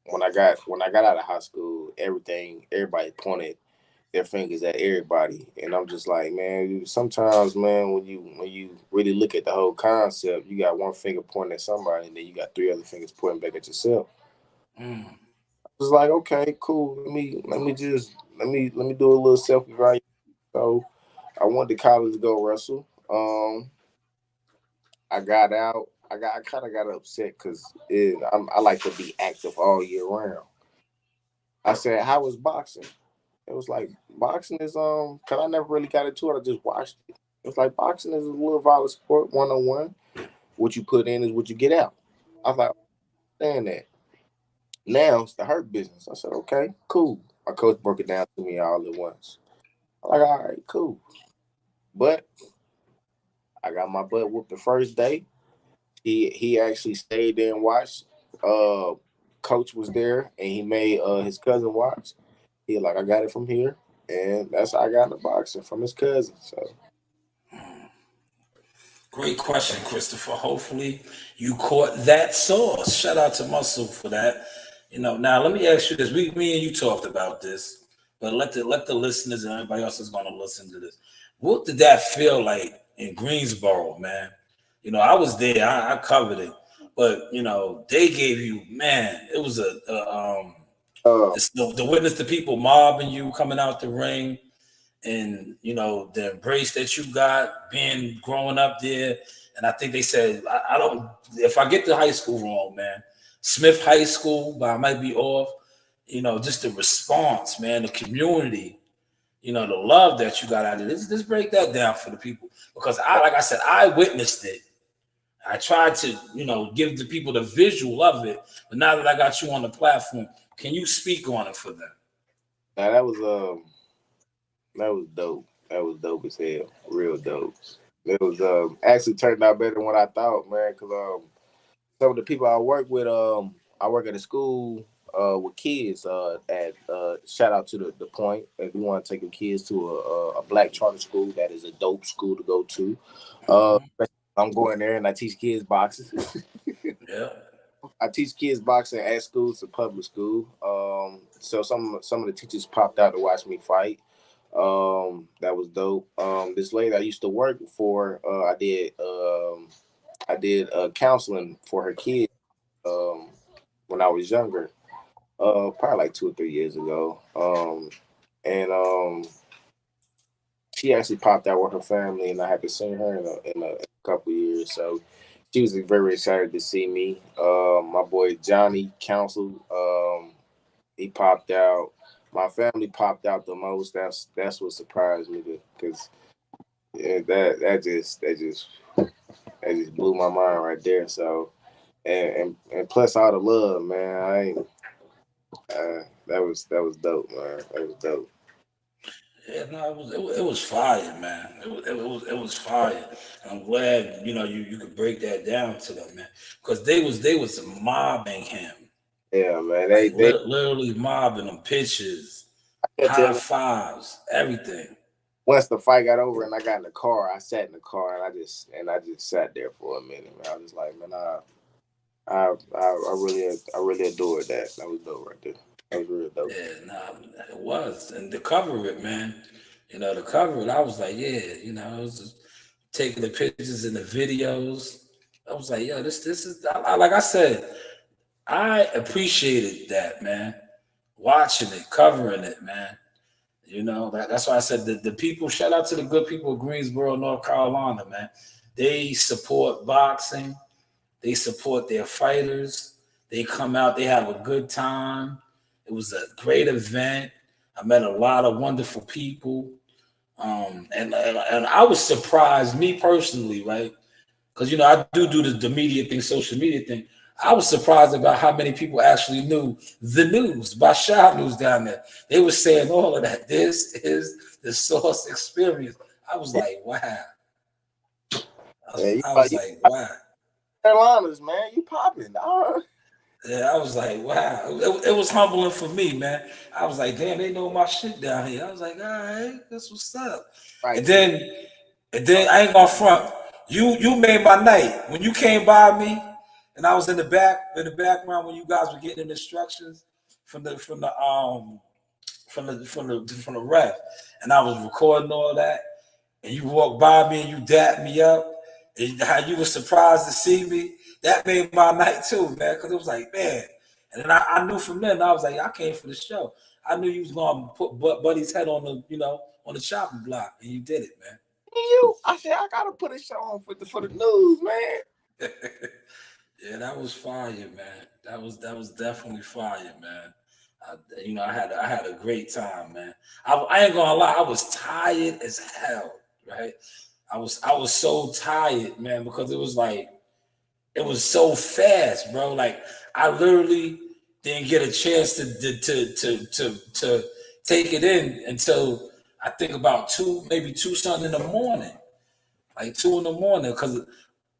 when I got out of high school, everybody pointed their fingers at everybody, and I'm just like, man, sometimes, man, when you really look at the whole concept, you got one finger pointing at somebody, and then you got three other fingers pointing back at yourself. Mm, I was like, okay, cool. Let me do a little self evaluation. So I went to college to go wrestle. I got out. I kind of got upset because I like to be active all year round. I said, "How was boxing?" It was like boxing is cause I never really got into it. I just watched it. It was like boxing is a little violent sport, 1-on-1. What you put in is what you get out. I was like, understand that. Now it's the hurt business. I said, okay, cool. My coach broke it down to me all at once. I'm like, all right, cool. But I got my butt whooped the first day. He actually stayed there and watched. Uh, Coach was there and he made his cousin watch. He like, I got it from here, and that's how I got into boxing from his cousin. So Great question, Christopher. Hopefully you caught that sauce. Shout out to Muscle for that. Now let me ask you this. Me and you talked about this, but let the listeners and everybody else is going to listen to this. What did that feel like in Greensboro, man? I was there. I covered it, but they gave you, man. It was uh, the witness to people mobbing you coming out the ring, and the embrace that you got being growing up there. And I think they said, I don't, if I get the high school wrong, man, Smith High School, but I might be off. Just the response, man, the community, the love that you got out of this. Let's break that down for the people, because like I said, I witnessed it. I tried to, give the people the visual of it, but now that I got you on the platform, can you speak on it for them? now that was dope. That was dope as hell. Real dope. It was actually turned out better than what I thought, man. Because some of the people I work with, I work at a school with kids. At shout out to the point. If you want to take your kids to a black charter school, that is a dope school to go to. Uh, I'm going there and I teach kids boxing. Yeah. I teach kids boxing at school. It's a public school. So some of the teachers popped out to watch me fight. That was dope. This lady I used to work for, I did counseling for her kids when I was younger, probably like 2 or 3 years ago. And she actually popped out with her family, and I haven't seen her in a couple of years. So she was very excited to see me. My boy Johnny Council, he popped out. My family popped out the most. That's what surprised me because yeah, that just blew my mind right there. So and plus all the love, man. I ain't that was dope, man. That was dope. Yeah, no, it was fire, man. It was fire. And I'm glad you could break that down to them, man, because they was mobbing him, Yeah, man. like They literally mobbing him, pitches, can't tell high me. fives, everything. Once the fight got over and I got in the car, I sat in the car and I just sat there for a minute. Man. I was like, man, I really adored that. That was dope right there. That was real dope. Yeah, no, it was, and to cover it, man. To cover it, I was like, yeah, I was just taking the pictures and the videos. I was like, yo, this is like I said, I appreciated that, man. Watching it, covering it, man. That's why I said the people, shout out to the good people of Greensboro, North Carolina, man. They support boxing, they support their fighters, they come out, they have a good time. It was a great event. I met a lot of wonderful people. And I was surprised, me personally, right? Because I do the media thing, social media thing. I was surprised about how many people actually knew the news by Shanewz down there. They were saying all of that. This is the source experience. I was like, wow. Yeah, I was you like, wow. Carolinas, man, you popping, dog. Yeah, I was like, wow. It was humbling for me, man. I was like, damn, they know my shit down here. I was like, all right, that's what's up. Right. And then I ain't gonna front. You made my night when you came by me, and I was in the background when you guys were getting instructions from the ref, and I was recording all that, and you walked by me and you dapped me up, and how you were surprised to see me. That made my night too, man, because it was like, man. And then I knew from then, I was like, I came for the show. I knew you was gonna put Buddy's head on the chopping block, and you did it, man. I said I gotta put a show on for the news, man. Yeah, that was fire, man. That was definitely fire, man. I had a great time, man. I ain't gonna lie, I was tired as hell, right? I was so tired, man, because it was so fast, bro. Like I literally didn't get a chance to take it in until I think about maybe two something in the morning, like 2 in the morning, because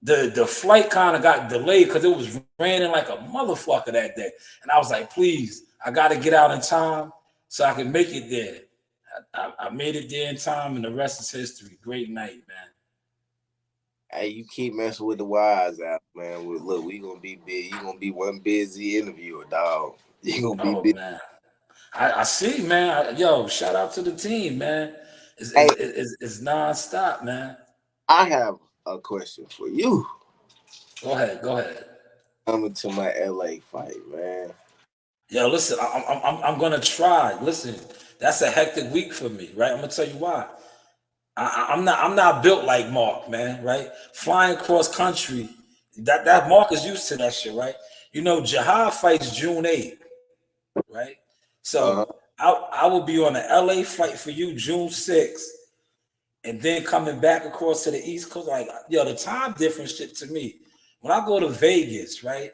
the flight kind of got delayed because it was raining like a motherfucker that day, and I was like, please, I got to get out in time so I can make it there. I made it there in time, and the rest is history. Great night, man. Hey, you keep messing with the wires out, man. Look, we gonna be big. You gonna be one busy interviewer, dog. You gonna be Oh busy. man, I see, man. Yo, shout out to the team, man. Hey, It's nonstop, man. I have a question for you. Go ahead. Coming to my LA fight, man. Yo, listen, I'm gonna try. Listen, that's a hectic week for me, right? I'm gonna tell you why. I'm not built like Mark, man, right? Flying cross country, that Mark is used to that shit, right? You know, Jahad fights June 8th, right? Uh-huh. So I will be on an LA flight for you June 6th, and then coming back across to the East Coast. Like, yo, the time difference shit to me. When I go to Vegas, right?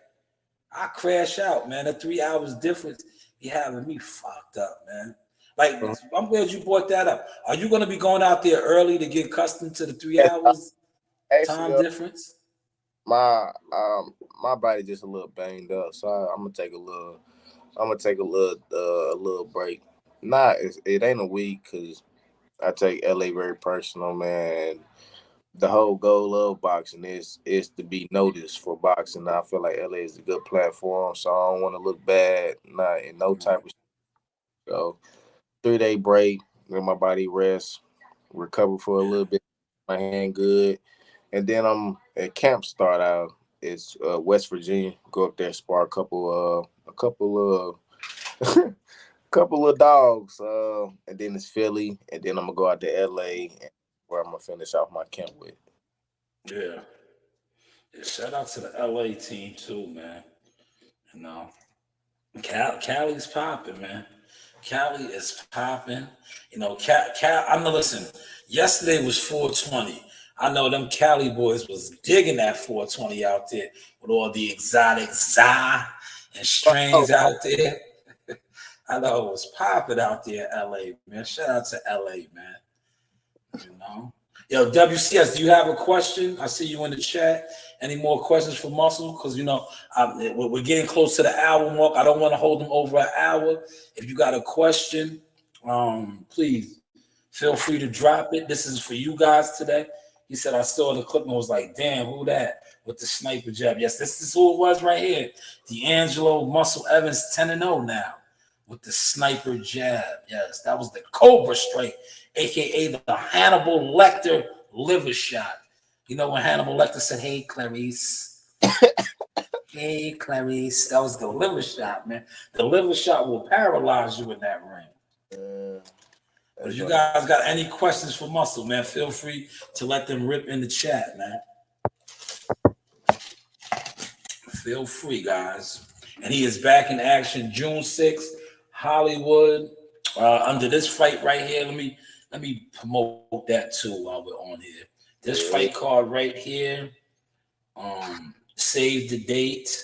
I crash out, man. The 3 hours difference be having me fucked up, man. Like, Uh-huh. I'm glad you brought that up. Are you going to be going out there early to get accustomed to the 3 Yes, hours actually, time difference? my body just a little banged up, so I'm gonna take a little. I'm gonna take a little break. It ain't a week because I take LA very personal, man. The whole goal of boxing is to be noticed for boxing. I feel like LA is a good platform, so I don't want to look bad, not in no type of. So 3 day break, let my body rest, recover for a Yeah. little bit, my hand good, and then I'm at camp start out. It's West Virginia. Go up there, spar a couple couple of dogs, and then it's Philly, and then I'm gonna go out to LA, where I'm gonna finish off my camp with. Yeah. Yeah. Shout out to the LA team, too, man. You know, Cali's popping, man. Cali is popping. You know, I know. Listen, yesterday was 420. I know them Cali boys was digging that 420 out there with all the exotic za and Oh, strains out there. I know it was popping out there in LA, man. Shout out to LA, man. You know. Yo, WCS, do you have a question? I see you in the chat. Any more questions for Muscle? Because we're getting close to the hour mark. I don't want to hold them over an hour. If you got a question, please feel free to drop it. This is for you guys today. He said I saw the clip and was like, damn, who that with the sniper jab? Yes, this is who it was right here. DeAngelo Muscle Evans 10-0 now with the sniper jab. Yes, that was the Cobra strike, aka the Hannibal Lecter liver shot. You know when Hannibal Lecter said, "Hey Clarice, hey Clarice," that was the liver shot, man. The liver shot will paralyze you in that ring. But if you guys got any questions for Muscle, man, feel free to let them rip in the chat, man. Feel free, guys. And he is back in action June 6th, Hollywood. Under this fight right here, let me promote that too while we're on here. This fight card right here. Save the date.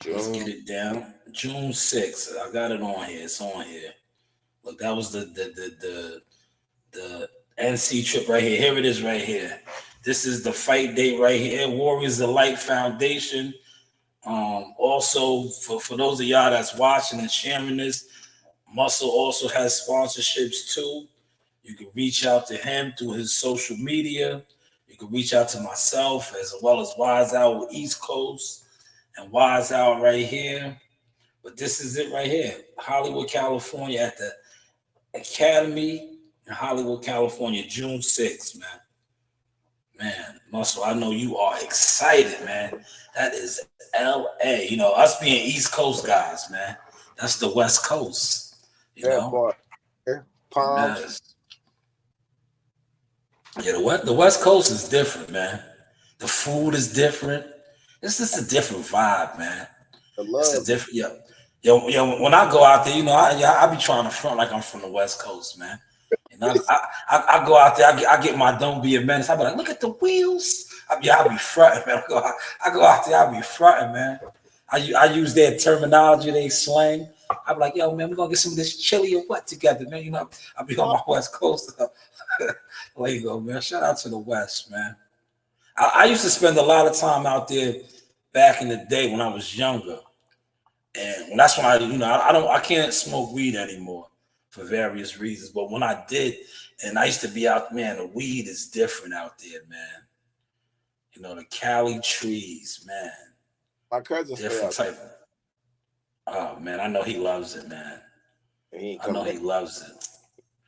Let's get it down. June 6th. I got it on here. It's on here. Look, that was the NC trip right here. Here it is right here. This is the fight date right here. Warriors of Light Foundation. Also, for those of y'all that's watching and sharing this, Muscle also has sponsorships too. You can reach out to him through his social media. You can reach out to myself as well as Wise Out East Coast and Wise Out right here. But this is it right here. Hollywood, California at the Academy in Hollywood, California, June 6th, man. Man, Muscle, I know you are excited, man. That is LA. You know, us being East Coast guys, man. That's the West Coast. You That know. part. Yeah. Palms. Yes. Yeah, the West Coast is different, man. The food is different. It's just a different vibe, man. I It's a love it. different, yo. When I go out there, I be trying to front like I'm from the West Coast, man. And I go out there, I get my don't be a menace. I be like, look at the wheels. I be fronting, man. I go out there, I be fronting, man. I use their terminology, they slang. I be like, yo, man, we're gonna get some of this chili or what together, man. You know, I be on my West Coast. There you go, man. Shout out to the West, man. I used to spend a lot of time out there back in the day when I was younger. And that's when I can't smoke weed anymore for various reasons. But when I did, and I used to be out, man, the weed is different out there, man. You know, the Cali trees, man. My cousin Different type. Oh man, I know he loves it, man. I know he loves it.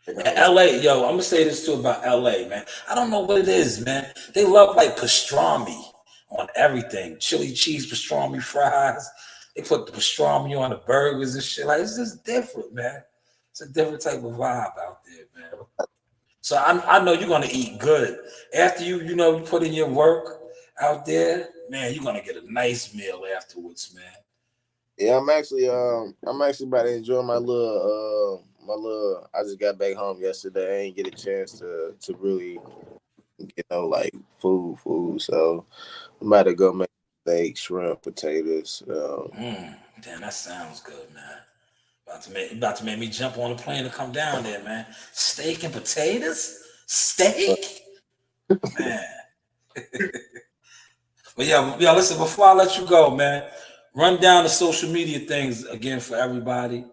And LA, yo, I'm gonna say this too about LA, man. I don't know what it is, man. They love like pastrami on everything. Chili cheese pastrami fries. They put the pastrami on the burgers and shit. Like, it's just different, man. It's a different type of vibe out there, man. So I know you're gonna eat good. After you put in your work out there, man, you're gonna get a nice meal afterwards, man. Yeah, I'm actually about to enjoy my little I just got back home yesterday. I ain't get a chance to really like food. So I'm about to go make steak, shrimp, potatoes. Damn, that sounds good, man. About to make me jump on a plane to come down there, man. Steak and potatoes? Steak? Man. But yeah, listen, before I let you go, man, run down the social media things again for everybody.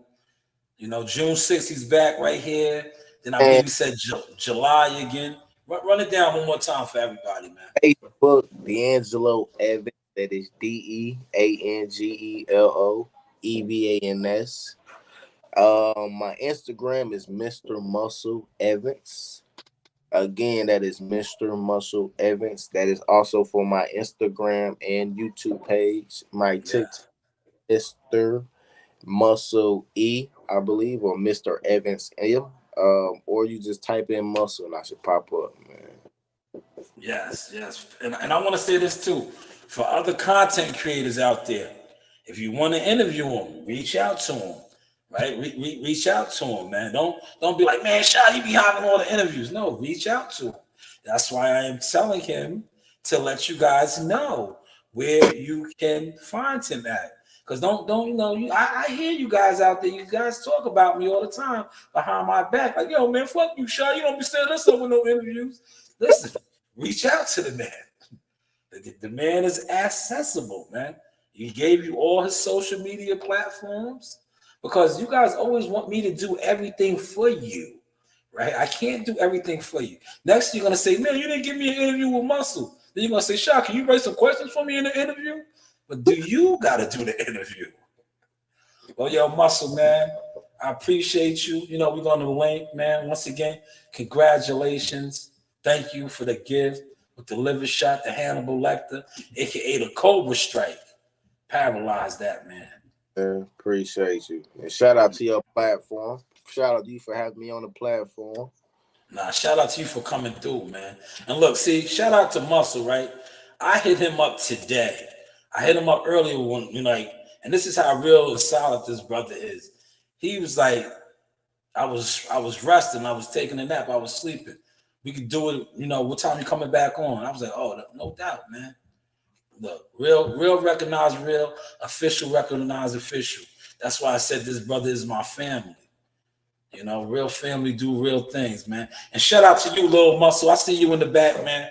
You know, June 6th, he's back right here. Then I believe he said July again. Run it down one more time for everybody, man. Facebook, DeAngelo Evans. That is DeAngelo Evans. My Instagram is Mr. Muscle Evans. Again, that is Mr. Muscle Evans. That is also for my Instagram and YouTube page. My TikTok, Mr. Muscle E, I believe, or Mr. Evans M. Or you just type in muscle and I should pop up, man. Yes. And I want to say this too. For other content creators out there, if you want to interview them, reach out to them. Right? Reach out to them, man. Don't be like, man, Shad, you be having all the interviews. No, reach out to him. That's why I am telling him to let you guys know where you can find him at. Because I hear you guys out there. You guys talk about me all the time behind my back. Like, yo, man, fuck you, Shad. You don't be setting us up with no interviews. Listen, reach out to the man. The man is accessible, man. He gave you all his social media platforms because you guys always want me to do everything for you, right? I can't do everything for you. Next, you're going to say, man, you didn't give me an interview with Muscle. Then you're going to say, Shah, can you write some questions for me in the interview? But do you got to do the interview? Well, yo, Muscle, man, I appreciate you. You know, we're going to link, man. Once again, congratulations. Thank you for the gift. With the liver shot, the Hannibal Lecter, aka the Cobra Strike, paralyzed that man. Appreciate you. And shout out to your platform. Shout out to you for having me on the platform. Nah, shout out to you for coming through, man. And look, see, shout out to Muscle, right? I hit him up today. I hit him up earlier when, and this is how real and solid this brother is. He was like, I was resting, I was taking a nap, I was sleeping. We could do it, what time you coming back on? I was like, oh, no doubt, man. Look, real recognize real, official recognize official. That's why I said this brother is my family. Real family do real things, man. And shout out to you, Little Muscle. I see you in the back, man.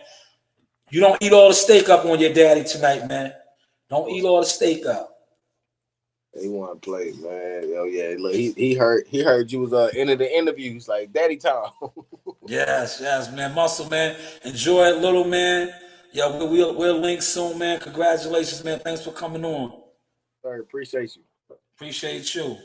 You don't eat all the steak up on your daddy tonight, man. Don't eat all the steak up. He want to play, man. Oh yeah, look, he heard you was into the interviews like daddy time. yes, man. Muscle, man. Enjoy it, little man. Yo, we'll link soon, man. Congratulations, man. Thanks for coming on. Sorry, appreciate you. Appreciate you.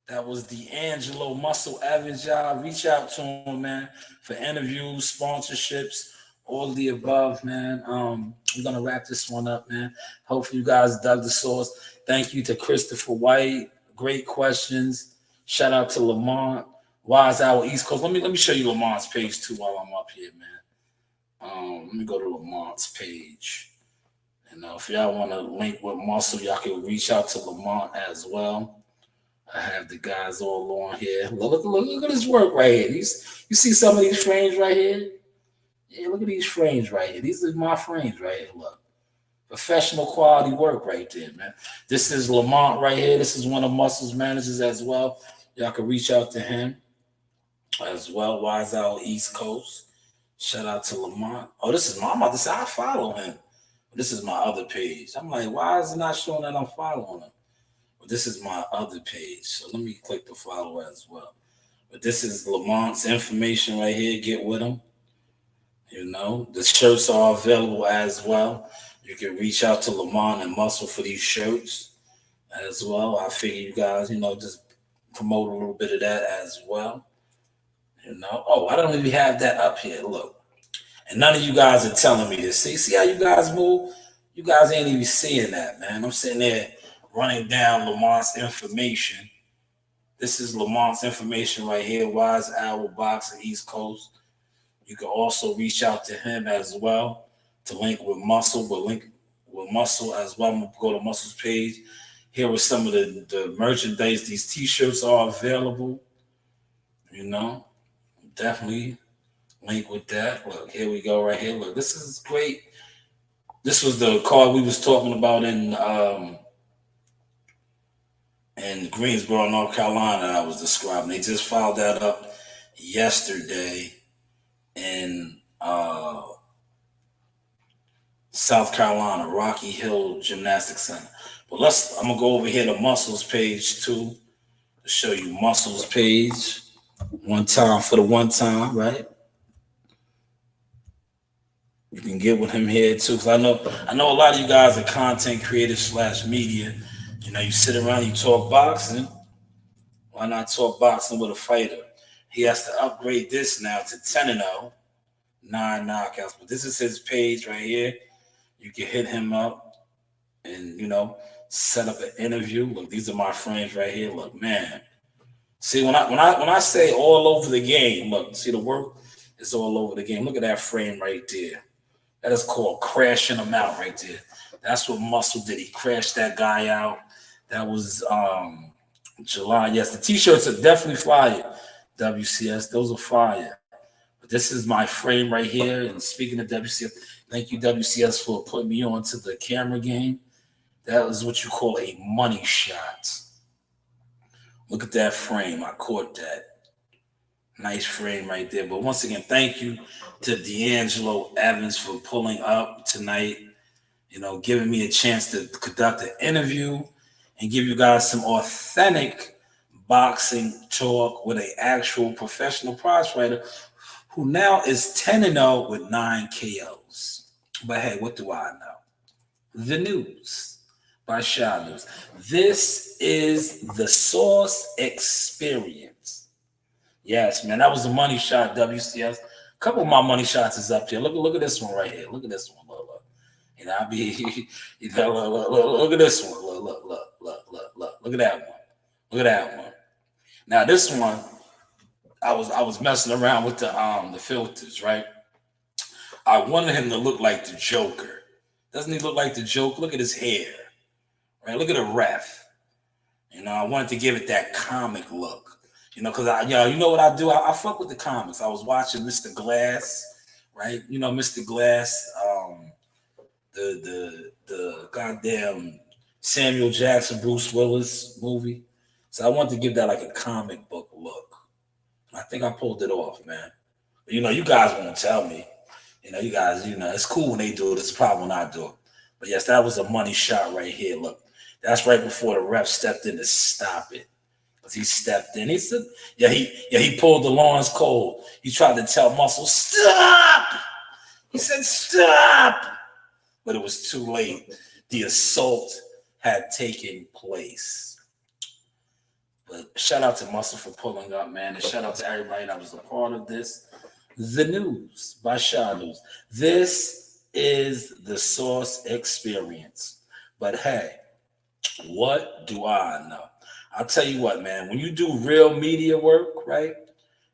That was DeAngelo Muscle Evans, y'all. Reach out to him, man, for interviews, sponsorships, all of the above, man. We're gonna wrap this one up, man. Hopefully you guys dug the sauce. Thank you to Christopher White, Great questions. Shout out to Lamont. Wise Hour East Coast. Let me show you Lamont's page too while I'm up here, man. Let me go to Lamont's page. You know, if y'all want to link with Muscle, y'all can reach out to Lamont as well. I have the guys all on here. Look at his work right here. You see some of these frames right here? Yeah, look at these frames right here. These are my frames right here. Look. Professional quality work right there, man. This is Lamont right here. This is one of Muscle's managers as well. Y'all can reach out to him as well. Wise Out East Coast. Shout out to Lamont. Oh, this is I'm about to say I follow him. This is my other page. I'm like, why is it not showing that I'm following him? But this is my other page. So let me click the follow as well. But this is Lamont's information right here. Get with him. You know, the shirts are available as well. You can reach out to Lamont and Muscle for these shirts as well. I figure you guys, you know, just promote a little bit of that as well. You know, oh, I don't even have that up here. Look, and none of you guys are telling me this. See how you guys move? You guys ain't even seeing that, man. I'm sitting there running down Lamont's information. This is Lamont's information right here. Wise Owl Boxing East Coast. You can also reach out to him as well to link with Muscle, but link with Muscle as well. I'm going to go to Muscle's page. Here are some of the merchandise. These T-shirts are available. You know, definitely link with that. Look, here we go right here. Look, this is great. This was the card we was talking about in Greensboro, North Carolina. I was describing. They just filed that up yesterday in South Carolina, Rocky Hill Gymnastics Center. But I'm gonna go over here to Muscle's page too to show you Muscle's page. One time for the one time, right? You can get with him here too, because I know a lot of you guys are content creators / media. You know, you sit around, you talk boxing. Why not talk boxing with a fighter? He has to upgrade this now to 10-0, 9 knockouts. But this is his page right here. You can hit him up and, you know, set up an interview. Look, these are my friends right here. Look, man. See, when I say all over the game, look, see the work is all over the game. Look at that frame right there. That is called crashing him out right there. That's what Muscle did. He crashed that guy out. That was July. Yes, the T-shirts are definitely fire. WCS, those are fire. But this is my frame right here. And speaking of WCS, thank you, WCS, for putting me on to the camera game. That is what you call a money shot. Look at that frame. I caught that. Nice frame right there. But once again, thank you to DeAngelo Evans for pulling up tonight, you know, giving me a chance to conduct an interview and give you guys some authentic boxing talk with an actual professional prize fighter who now is 10-0 with 9 KOs. But hey, what do I know? The news by Shanewz. This is the Source Experience. Yes, man, that was a money shot, WCS. A couple of my money shots is up here. Look at this one right here. Look at this one. Look. You know, you know, look at this one. Look at that one. Look at that one. Now this one, I was messing around with the filters, right? I wanted him to look like the Joker. Doesn't he look like the Joker? Look at his hair, right? Look at the ref. You know, I wanted to give it that comic look. You know, because you know what I do? I fuck with the comics. I was watching Mr. Glass, right? You know, Mr. Glass, the goddamn Samuel Jackson, Bruce Willis movie. So I wanted to give that like a comic book look. I think I pulled it off, man. But, you know, you guys won't tell me. You know, you guys, you know, it's cool when they do it. It's a problem when I do it. But yes, that was a money shot right here. Look, that's right before the ref stepped in to stop it. He stepped in. He said, he pulled the Lawrence Cole. He tried to tell Muscle, stop! He said, stop! But it was too late. The assault had taken place. But shout out to Muscle for pulling up, man. And shout out to everybody that was a part of this. The News by Shanewz. This is the Source Experience. But hey, what do I know? I'll tell you what, man, when you do real media work, right?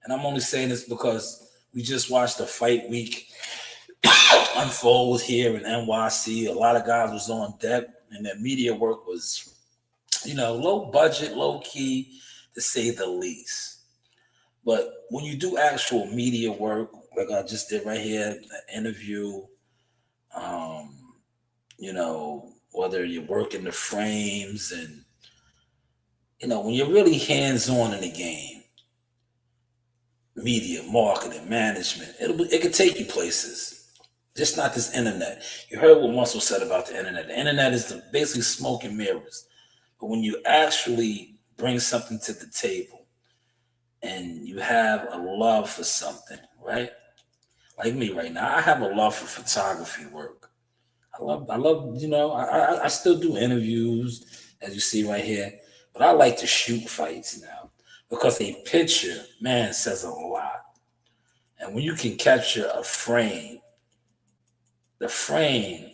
And I'm only saying this because we just watched the fight week unfold here in NYC. A lot of guys was on deck, and that media work was, low budget, low key, to say the least. But when you do actual media work, like I just did right here, an interview, whether you're working the frames and, when you're really hands-on in the game, media, marketing, management, it could take you places. Just not this internet. You heard what Muscle said about the internet. The internet is basically smoke and mirrors. But when you actually bring something to the table and you have a love for something, right? Like me right now, I have a love for photography work. I love, I still do interviews, as you see right here, but I like to shoot fights now because a picture, man, says a lot. And when you can capture a frame, the frame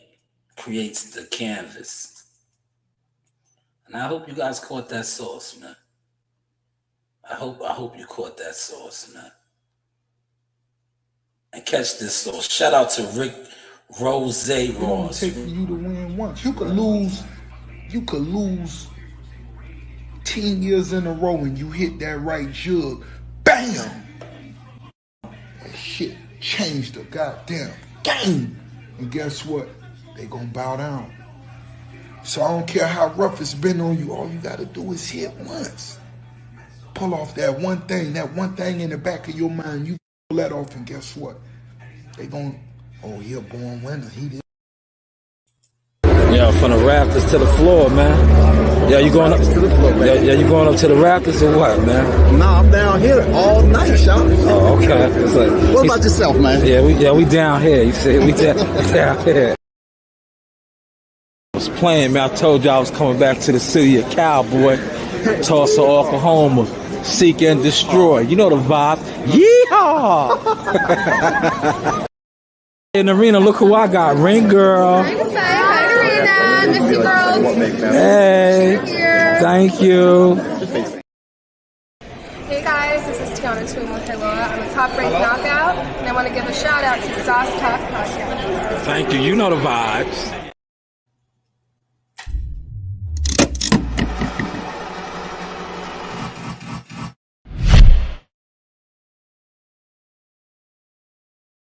creates the canvas. And I hope you guys caught that sauce, man. I hope you caught that sauce, man. And catch this sauce. Shout out to Rick Rose Ross. Take for you to win once. You could lose 10 years in a row and you hit that right jug. Bam! That shit changed the goddamn game. And guess what? They gonna bow down. So I don't care how rough it's been on you. All you gotta do is hit once. Pull off that one thing in the back of your mind. You pull that off, and guess what? They gonna, oh, he a born winner. He did. Yeah, from the rafters to the floor, man. Yeah, you going up to the floor, man. Yeah, you going up to the rafters or what, man? No, I'm down here all night, Sean. Oh, okay. It's like, what about yourself, man? Yeah, we down here. You see, we down here. I was playing, man. I told you I was coming back to the city of Cowboy, Tulsa, Oklahoma, seek and destroy. You know the vibe. Yeehaw! In the arena, look who I got. Ring girl. Hi, Arena. Miss you, girls. Hey. Thank you. Hey, guys. This is Tiana Tuimu-Helua. I'm a top-ranked knockout, and I want to give a shout-out to Sauce Talk Podcast. Thank you. You know the vibes.